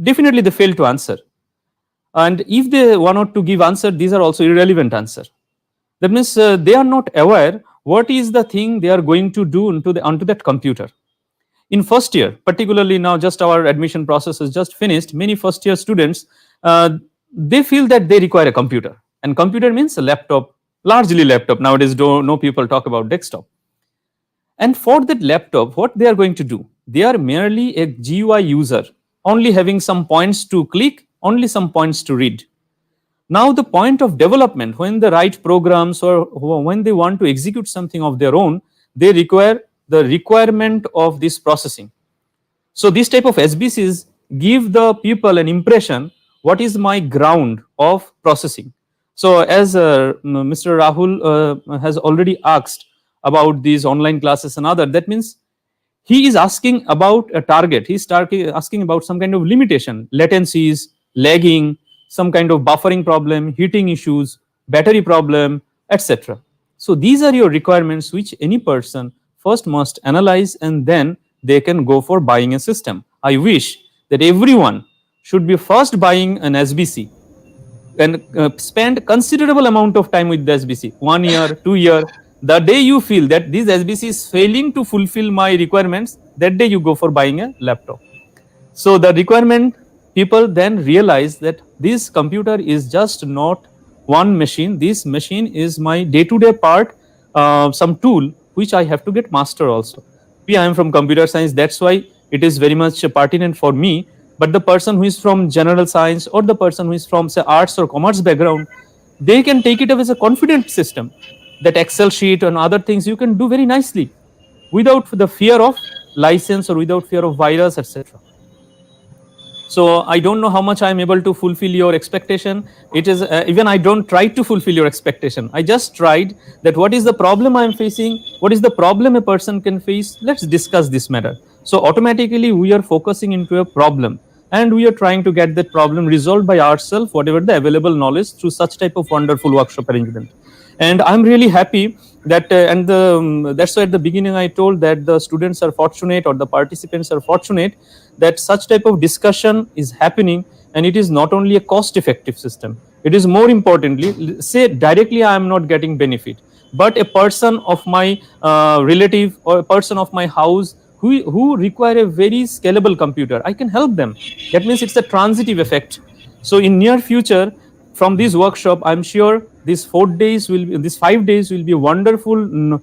Definitely, they fail to answer. And if they want to give answer, these are also irrelevant answer. That means they are not aware what is the thing they are going to do onto that computer. In first year, particularly now, just our admission process is just finished. Many first year students, uh, they feel that they require a computer, and computer means a laptop, largely laptop. Nowadays, no people talk about desktop. And for that laptop, what they are going to do? They are merely a GUI user, only having some points to click, only some points to read. Now, the point of development, when they write programs or when they want to execute something of their own, they require the requirement of this processing. So this type of SBCs give the people an impression what is my ground of processing. So as Mr. Rahul has already asked about these online classes and other, that means he is asking about a target. He's asking about some kind of limitation, latencies, lagging, some kind of buffering problem, heating issues, battery problem, etc. So these are your requirements which any person first must analyze, and then they can go for buying a system. I wish that everyone should be first buying an SBC and spend considerable amount of time with the SBC, 1 year, 2 year. The day you feel that this SBC is failing to fulfill my requirements, that day you go for buying a laptop. So the requirement, people then realize that this computer is just not one machine. This machine is my day-to-day part, some tool which I have to get master also. I am from computer science, that's why it is very much pertinent for me. But the person who is from general science, or the person who is from say arts or commerce background, they can take it up as a confident system. That Excel sheet and other things you can do very nicely without the fear of license or without fear of virus, etc. So I don't know how much I am able to fulfill your expectation. It is even I don't try to fulfill your expectation. I just tried that what is the problem I am facing, what is the problem a person can face. Let's discuss this matter. So automatically we are focusing into a problem, and we are trying to get that problem resolved by ourselves, whatever the available knowledge, through such type of wonderful workshop arrangement. And I'm really happy that that's why at the beginning I told that the students are fortunate, or the participants are fortunate, that such type of discussion is happening, and it is not only a cost effective system, it is more importantly, say directly I am not getting benefit, but a person of my relative or a person of my house who require a very scalable computer, I can help them. That means it's a transitive effect. So in near future, from this workshop, I'm sure these 4 days will be, these 5 days will be a wonderful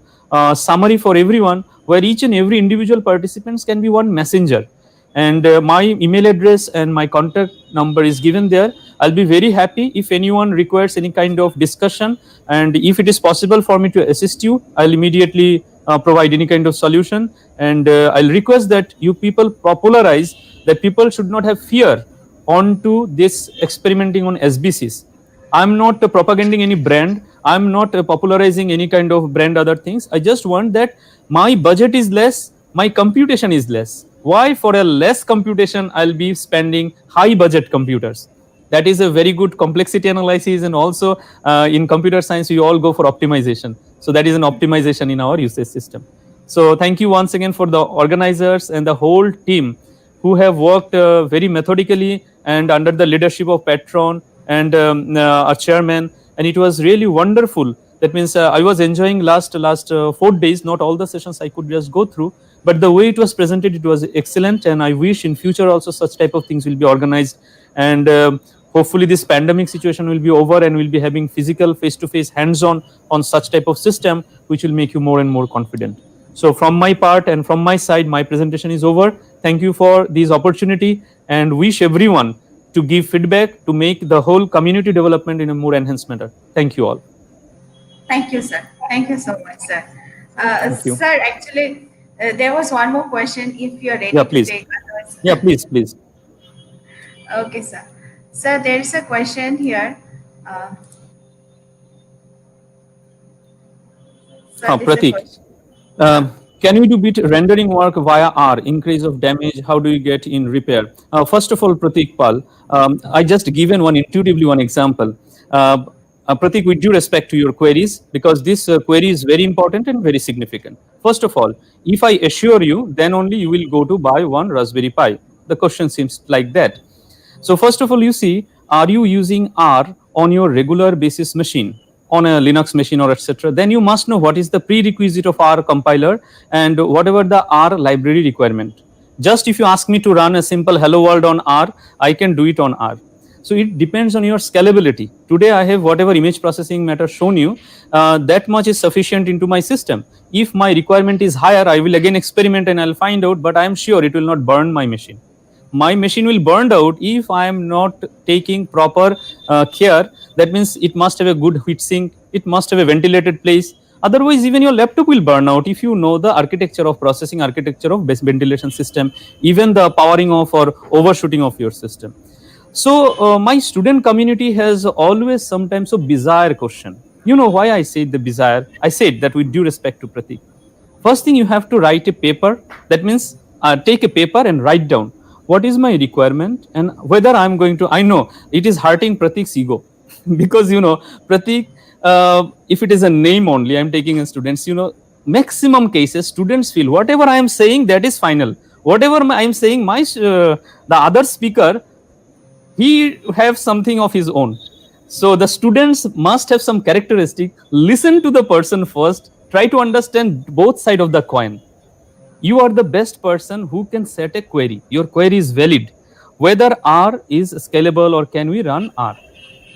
summary for everyone where each and every individual participants can be one messenger. And my email address and my contact number is given there. I'll be very happy if anyone requires any kind of discussion, and if it is possible for me to assist you, I'll immediately provide any kind of solution. And I'll request that you people popularize that people should not have fear onto this experimenting on SBCs. I'm not propagating any brand. I'm not popularizing any kind of brand, other things. I just want that my budget is less, my computation is less. Why? For a less computation, I'll be spending high budget computers. That is a very good complexity analysis, and also in computer science, we all go for optimization. So that is an optimization in our usage system. So thank you once again for the organizers and the whole team who have worked very methodically and under the leadership of Patron and our chairman, and it was really wonderful. That means I was enjoying last 4 days. Not all the sessions I could just go through, but the way it was presented, it was excellent. And I wish in future also such type of things will be organized, and hopefully this pandemic situation will be over, and we'll be having physical, face-to-face, hands-on on such type of system, which will make you more and more confident. So from my part and from my side, my presentation is over. Thank you for this opportunity, and wish everyone to give feedback to make the whole community development in a more enhanced manner. Thank you all. Thank you, sir. Thank you so much, sir. Thank you. Sir, actually, there was one more question if you're ready Yeah, to please. take. Otherwise. Yeah, please. Okay, sir. Sir, there is a question here. Sir, this is a Pratik. question. Can we do bit rendering work via R? In case of damage, how do you get in repair? First of all, Pratik Pal, I just given intuitively one example. Pratik, with due respect to your queries, because this query is very important and very significant. First of all, if I assure you, then only you will go to buy one Raspberry Pi. The question seems like that. So first of all, you see, are you using R on your regular basis machine, on a Linux machine or etc.? Then you must know what is the prerequisite of R compiler and whatever the R library requirement. Just if you ask me to run a simple hello world on R, I can do it on R. So it depends on your scalability. Today I have whatever image processing matter shown you, that much is sufficient into my system. If my requirement is higher, I will again experiment and I'll find out, but I am sure it will not burn my machine. My machine will burn out if I am not taking proper care. That means it must have a good heat sink, it must have a ventilated place. Otherwise, even your laptop will burn out if you know the architecture of processing, architecture of best ventilation system, even the powering off or overshooting of your system. So my student community has always sometimes a bizarre question. You know why I say the bizarre? I said that with due respect to Pratik. First thing, you have to write a paper. That means take a paper and write down what is my requirement and whether I'm going to. I know it is hurting Pratik's ego because Pratik, if it is a name only, I'm taking a students. Maximum cases students feel whatever I am saying that is final. Whatever I am saying, the other speaker, he have something of his own. So the students must have some characteristic. Listen to the person first. Try to understand both side of the coin. You are the best person who can set a query. Your query is valid. Whether R is scalable or can we run R?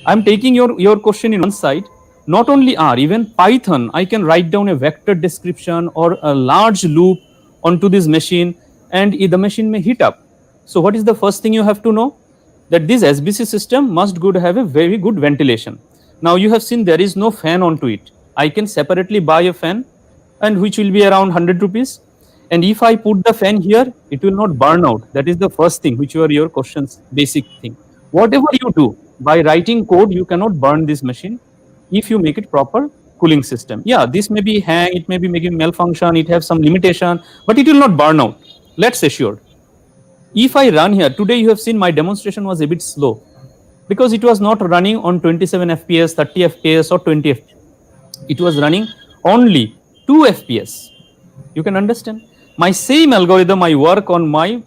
I'm taking your question in one side. Not only R, even Python, I can write down a vector description or a large loop onto this machine and the machine may heat up. So what is the first thing you have to know? That this SBC system must have a very good ventilation. Now you have seen there is no fan onto it. I can separately buy a fan and which will be around 100 rupees. And if I put the fan here, it will not burn out. That is the first thing, which were your questions, basic thing. Whatever you do, by writing code, you cannot burn this machine if you make it proper cooling system. Yeah, this may be hang, it may be making malfunction, it has some limitation, but it will not burn out. Let's assure. If I run here, today you have seen my demonstration was a bit slow because it was not running on 27 FPS, 30 FPS or 20 FPS. It was running only 2 FPS. You can understand. My same algorithm I work on my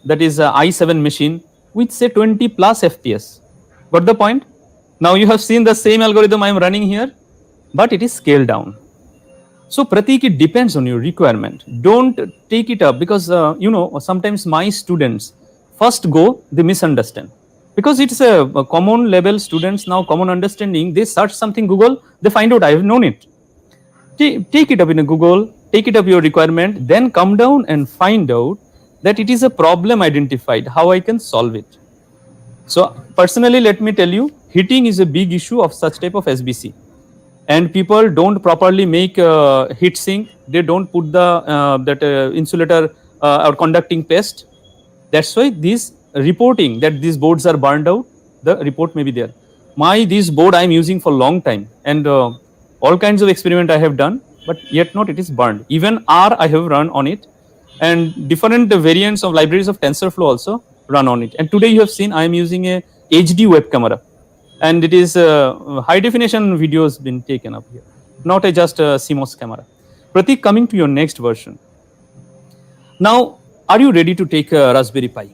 that is i7 machine with say 20 plus FPS. Got the point? Now you have seen the same algorithm I am running here, but it is scaled down. So Pratik, it depends on your requirement. Don't take it up because sometimes my students first they misunderstand because it's a common level students now common understanding. They search something Google, they find out I have known it. Take it up in a Google, take it up your requirement, then come down and find out that it is a problem identified, how I can solve it. So personally, let me tell you, heating is a big issue of such type of SBC, and people don't properly make heat sink. They don't put the that insulator or conducting paste. That's why this reporting that these boards are burned out, the report may be there. This board I am using for long time, and all kinds of experiment I have done, but yet not it is burned. Even R I have run on it, and different variants of libraries of TensorFlow also run on it. And today you have seen I am using a HD web camera, and it is high definition videos been taken up here, not a just a CMOS camera. Pratik, coming to your next version. Now, are you ready to take a Raspberry Pi?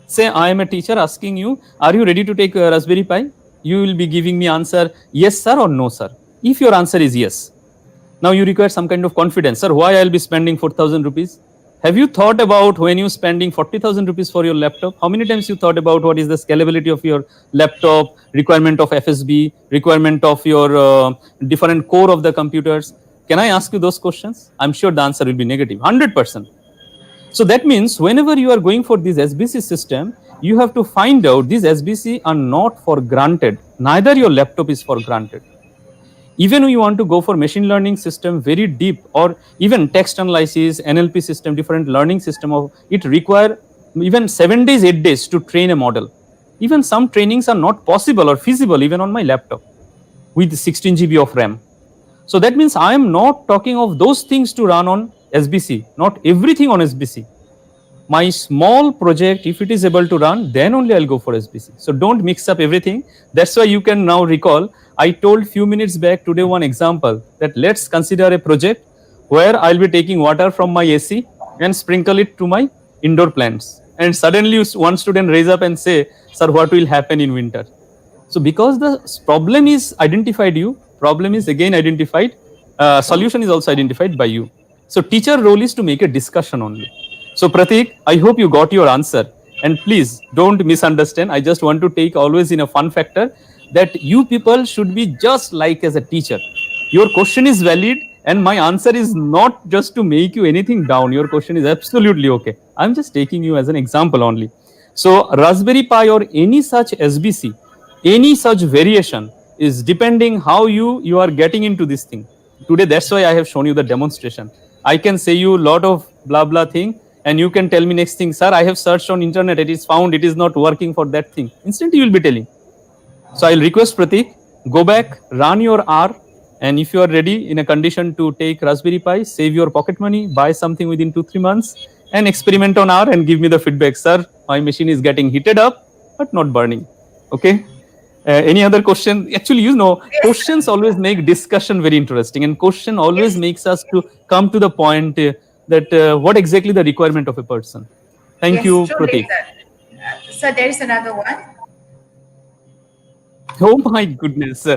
Say I am a teacher asking you, are you ready to take a Raspberry Pi? You will be giving me answer yes sir or no sir. If your answer is yes, now you require some kind of confidence. Sir, why I will be spending 4,000 rupees? Have you thought about when you spending 40,000 rupees for your laptop? How many times you thought about what is the scalability of your laptop, requirement of FSB, requirement of your different core of the computers? Can I ask you those questions? I'm sure the answer will be negative, 100%. So that means whenever you are going for this SBC system, you have to find out these SBC are not for granted. Neither your laptop is for granted. Even when you want to go for machine learning system very deep, or even text analysis, NLP system, different learning system, of it require even 7 days, 8 days to train a model. Even some trainings are not possible or feasible even on my laptop with 16 GB of RAM. So that means I am not talking of those things to run on SBC, not everything on SBC. My small project, if it is able to run, then only I'll go for SBC. So don't mix up everything. That's why you can now recall, I told few minutes back today one example that let's consider a project where I'll be taking water from my AC and sprinkle it to my indoor plants. And suddenly one student raise up and say, sir, what will happen in winter? So because the problem is identified problem is again identified, solution is also identified by you. So teacher role is to make a discussion only. So Pratik, I hope you got your answer, and please don't misunderstand. I just want to take always in a fun factor that you people should be just like as a teacher. Your question is valid, and my answer is not just to make you anything down. Your question is absolutely okay. I'm just taking you as an example only. So Raspberry Pi or any such SBC, any such variation is depending how you are getting into this thing. Today, that's why I have shown you the demonstration. I can say you a lot of blah blah thing, and you can tell me next thing, sir, I have searched on internet, it is found it is not working for that thing. Instantly you will be telling. So I'll request Pratik, go back, run your R, and if you are ready in a condition to take Raspberry Pi, save your pocket money, buy something within 2-3 months, and experiment on R and give me the feedback. Sir, my machine is getting heated up, but not burning. Okay. Any other question? Actually, questions always make discussion very interesting, and question always makes us to come to the point that what exactly the requirement of a person. Thank you, truly, Pratik. sir. So there is another one. Oh my goodness.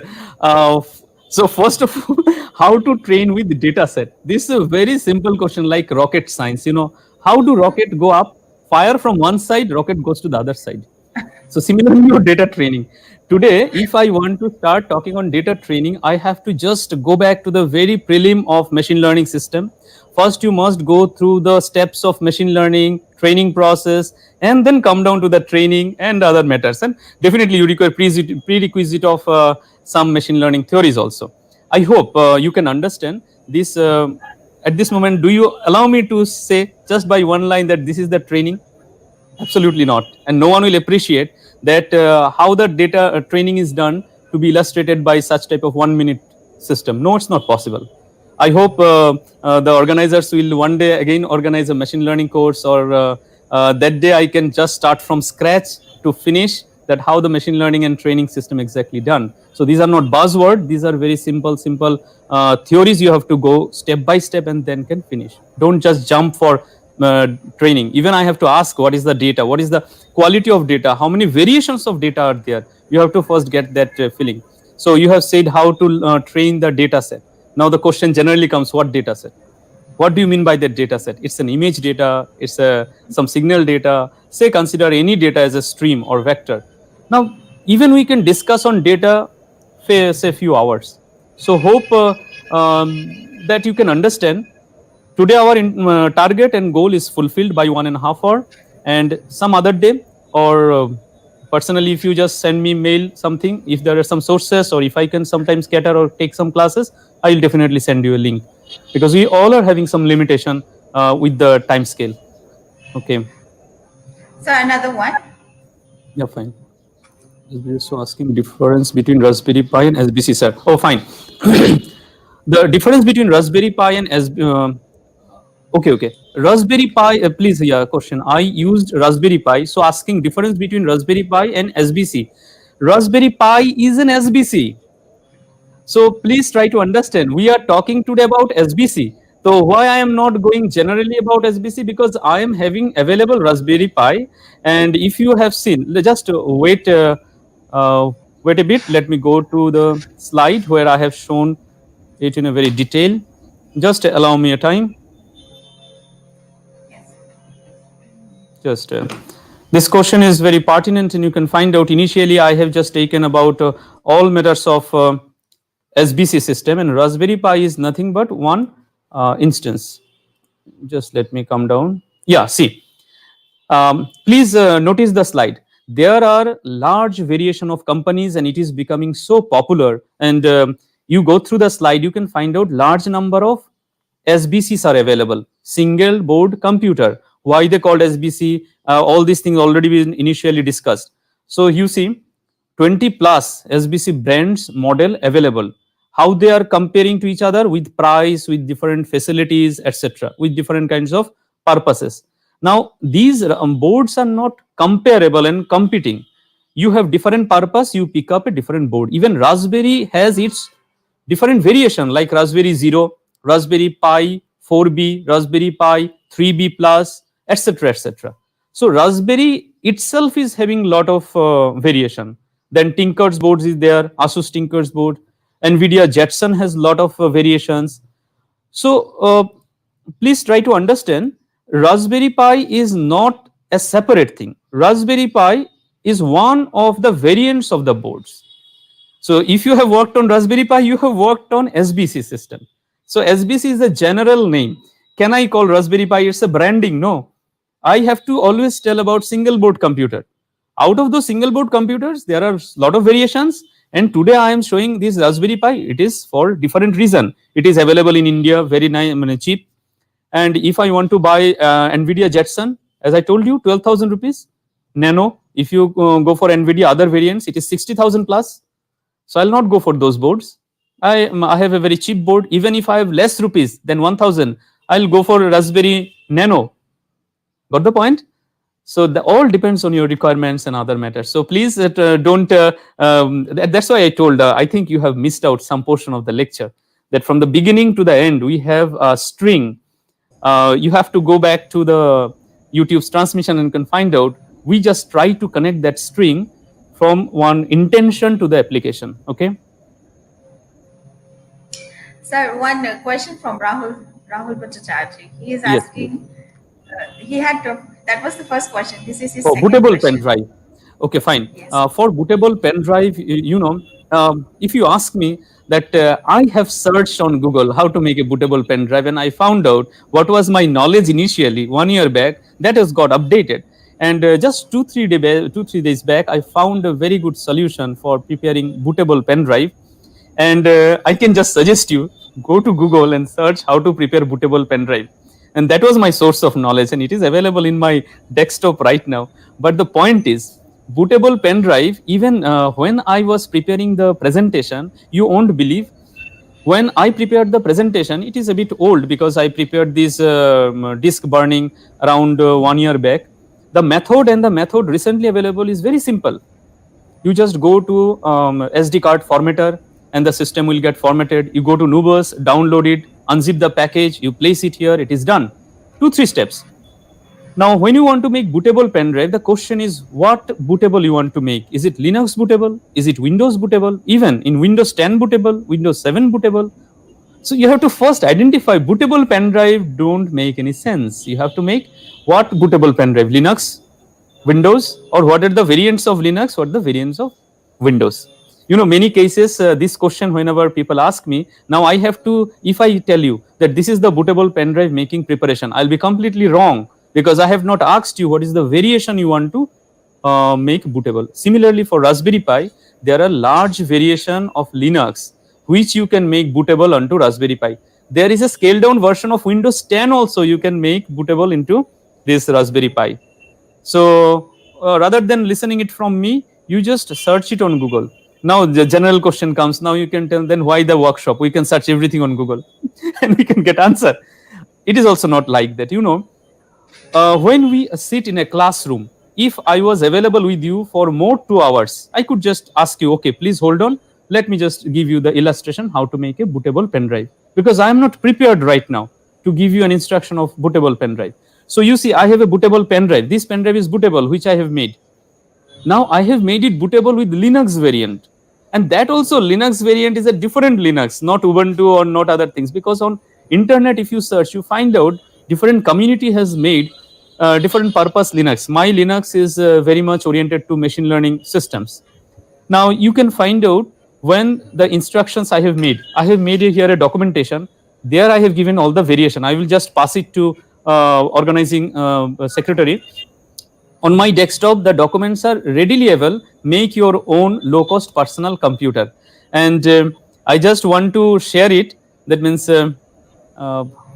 So first of all, how to train with data set? This is a very simple question like rocket science. How do rocket go up? Fire from one side, rocket goes to the other side. So similarly, your data training. Today, if I want to start talking on data training, I have to just go back to the very prelim of machine learning system. First, you must go through the steps of machine learning, training process, and then come down to the training and other matters. And definitely you require prerequisite of some machine learning theories also. I hope you can understand this. At this moment, do you allow me to say just by one line that this is the training? Absolutely not. And no one will appreciate that how the data training is done to be illustrated by such type of 1 minute system. No, it's not possible. I hope the organizers will one day again organize a machine learning course, or that day I can just start from scratch to finish that how the machine learning and training system exactly done. So these are not buzzwords. These are very simple theories you have to go step by step and then can finish. Don't just jump for training. Even I have to ask what is the data, what is the quality of data, how many variations of data are there. You have to first get that feeling. So you have said how to train the data set. Now the question generally comes, what data set? What do you mean by that data set? It's an image data, it's some signal data. Say consider any data as a stream or vector. Now even we can discuss on data say a few hours. So hope that you can understand Today our target and goal is fulfilled by 1.5 hour, and some other day, or personally, if you just send me mail something, if there are some sources, or if I can sometimes cater or take some classes, I will definitely send you a link, because we all are having some limitation with the time scale. Okay. So another one. Yeah, fine. So asking difference between Raspberry Pi and SBC, sir. Oh, fine. The difference between Raspberry Pi and okay, okay. Raspberry Pi, please, yeah, question. I used Raspberry Pi. So asking difference between Raspberry Pi and SBC. Raspberry Pi is an SBC. So please try to understand. We are talking today about SBC. So why I am not going generally about SBC, because I am having available Raspberry Pi, and if you have seen, just wait a bit. Let me go to the slide where I have shown it in a very detail. Just allow me a time. Yes. Just this question is very pertinent, and you can find out. Initially, I have just taken about all matters of SBC system, and Raspberry Pi is nothing but one instance. Just let me come down. Yeah, see. Please notice the slide. There are large variation of companies, and it is becoming so popular. And you go through the slide, you can find out large number of SBCs are available. Single board computer. Why they called SBC? All these things already been initially discussed. So you see, 20 plus SBC brands model available. How they are comparing to each other with price, with different facilities, etc., with different kinds of purposes. Now these boards are not comparable and competing. You have different purpose, you pick up a different board. Even Raspberry has its different variation, like Raspberry Zero, Raspberry Pi 4B, Raspberry Pi 3B plus, etc., etc. So Raspberry itself is having lot of variation. Then Tinker's boards is there, Asus Tinker's board, NVIDIA Jetson has lot of variations. So please try to understand, Raspberry Pi is not a separate thing. Raspberry Pi is one of the variants of the boards. So if you have worked on Raspberry Pi, you have worked on SBC system. So SBC is a general name. Can I call Raspberry Pi? It's a branding. No. I have to always tell about single board computer. Out of those single board computers, there are a lot of variations. And today I am showing this Raspberry Pi. It is for different reason. It is available in India, very nice, cheap. And if I want to buy NVIDIA Jetson, as I told you, 12,000 rupees. Nano, if you go for NVIDIA other variants, it is 60,000 plus. So I'll not go for those boards. I have a very cheap board. Even if I have less rupees than 1000, I'll go for Raspberry Nano. Got the point? So the all depends on your requirements and other matters. So please don't. That's why I told. I think you have missed out some portion of the lecture. That from the beginning to the end, we have a string. You have to go back to the YouTube's transmission and can find out. We just try to connect that string from one intention to the application. Okay. Sir, one question from Rahul Bhattacharya. He is Yes, please. asking. He had to, that was the first question. This is his Oh, second bootable pen question. drive. Okay, fine. Yes. For bootable pen drive, if you ask me that I have searched on Google how to make a bootable pen drive, and I found out what was my knowledge initially 1 year back, that has got updated. And just 2-3 days back, I found a very good solution for preparing bootable pen drive. And I can just suggest you go to Google and search how to prepare bootable pen drive. And that was my source of knowledge, and it is available in my desktop right now. But the point is, bootable pen drive, even when I was preparing the presentation, you won't believe, when I prepared the presentation, it is a bit old because I prepared this disk burning around 1 year back. The method recently available is very simple. You just go to SD card formatter, and the system will get formatted. You go to Nubus, download it, unzip the package, you place it here, it is done. 2-3 steps. Now, when you want to make bootable pen drive, the question is what bootable you want to make. Is it Linux bootable? Is it Windows bootable? Even in Windows 10 bootable, Windows 7 bootable. So you have to first identify bootable pen drive don't make any sense. You have to make what bootable pen drive, Linux, Windows, or what are the variants of Linux, what are the variants of Windows. Many cases, this question, whenever people ask me, now I have to, if I tell you that this is the bootable pen drive making preparation, I'll be completely wrong, because I have not asked you what is the variation you want to make bootable. Similarly, for Raspberry Pi, there are large variation of Linux which you can make bootable onto Raspberry Pi. There is a scaled down version of Windows 10 also you can make bootable into this Raspberry Pi. So rather than listening it from me, you just search it on Google. Now the general question comes. Now you can tell, then why the workshop? We can search everything on Google and we can get answer. It is also not like that. When we sit in a classroom, if I was available with you for more 2 hours, I could just ask you, okay, please hold on. Let me just give you the illustration how to make a bootable pen drive, because I am not prepared right now to give you an instruction of bootable pen drive. So you see, I have a bootable pen drive. This pen drive is bootable, which I have made. Now I have made it bootable with Linux variant, and that also Linux variant is a different Linux, not Ubuntu or not other things, because on internet if you search, you find out different community has made different purpose Linux. My Linux is very much oriented to machine learning systems. Now you can find out when the instructions I have made here a documentation. There I have given all the variation. I will just pass it to organizing secretary. On my desktop, the documents are readily available. Make your own low cost personal computer. And I just want to share it. That means uh,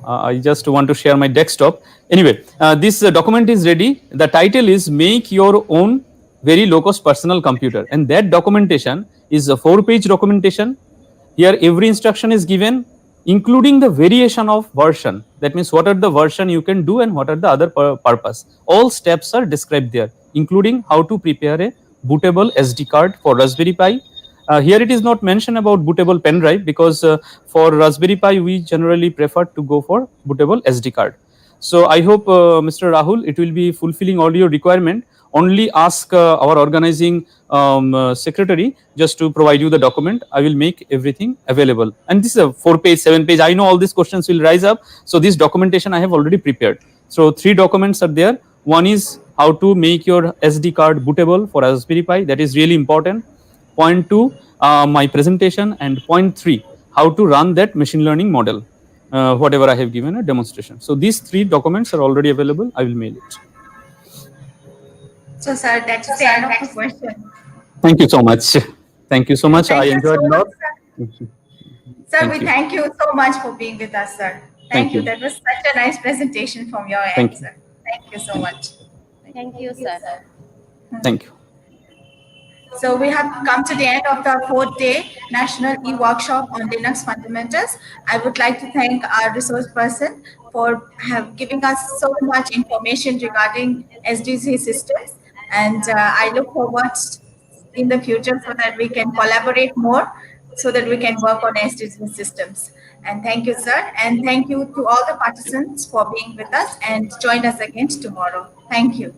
I just want to share my desktop. Anyway, this document is ready. The title is Make Your Own Very Low Cost Personal Computer. And that documentation is a 4-page documentation. Here every instruction is given, including the variation of version. That means what are the version you can do and what are the other purpose. All steps are described there, including how to prepare a bootable SD card for Raspberry Pi. Here it is not mentioned about bootable pen drive, because for Raspberry Pi we generally prefer to go for bootable SD card. So I hope, Mr. Rahul, it will be fulfilling all your requirement. Only ask our organizing secretary just to provide you the document. I will make everything available. And this is a 4-page, 7-page. I know all these questions will rise up. So this documentation I have already prepared. So 3 documents are there. One is how to make your SD card bootable for Raspberry Pi. That is really important. Point 2, my presentation, and point 3, how to run that machine learning model. Whatever I have given a demonstration. So these 3 documents are already available. I will mail it. So, sir, that is the end of the question. Thank you so much. Thank you so much. I Thank you enjoyed so a much, lot. sir. Sir, Thank we you. thank you so much for being with us, sir. Thank Thank you. you. That was such a nice presentation from your Thank end, you. sir. Thank you so much. Thank you, sir. Thank you. So we have come to the end of the 4th day National E-Workshop on Linux Fundamentals. I would like to thank our resource person for giving us so much information regarding SDC systems. And I look forward in the future so that we can collaborate more, so that we can work on SDC systems. And thank you, sir. And thank you to all the participants for being with us, and join us again tomorrow. Thank you.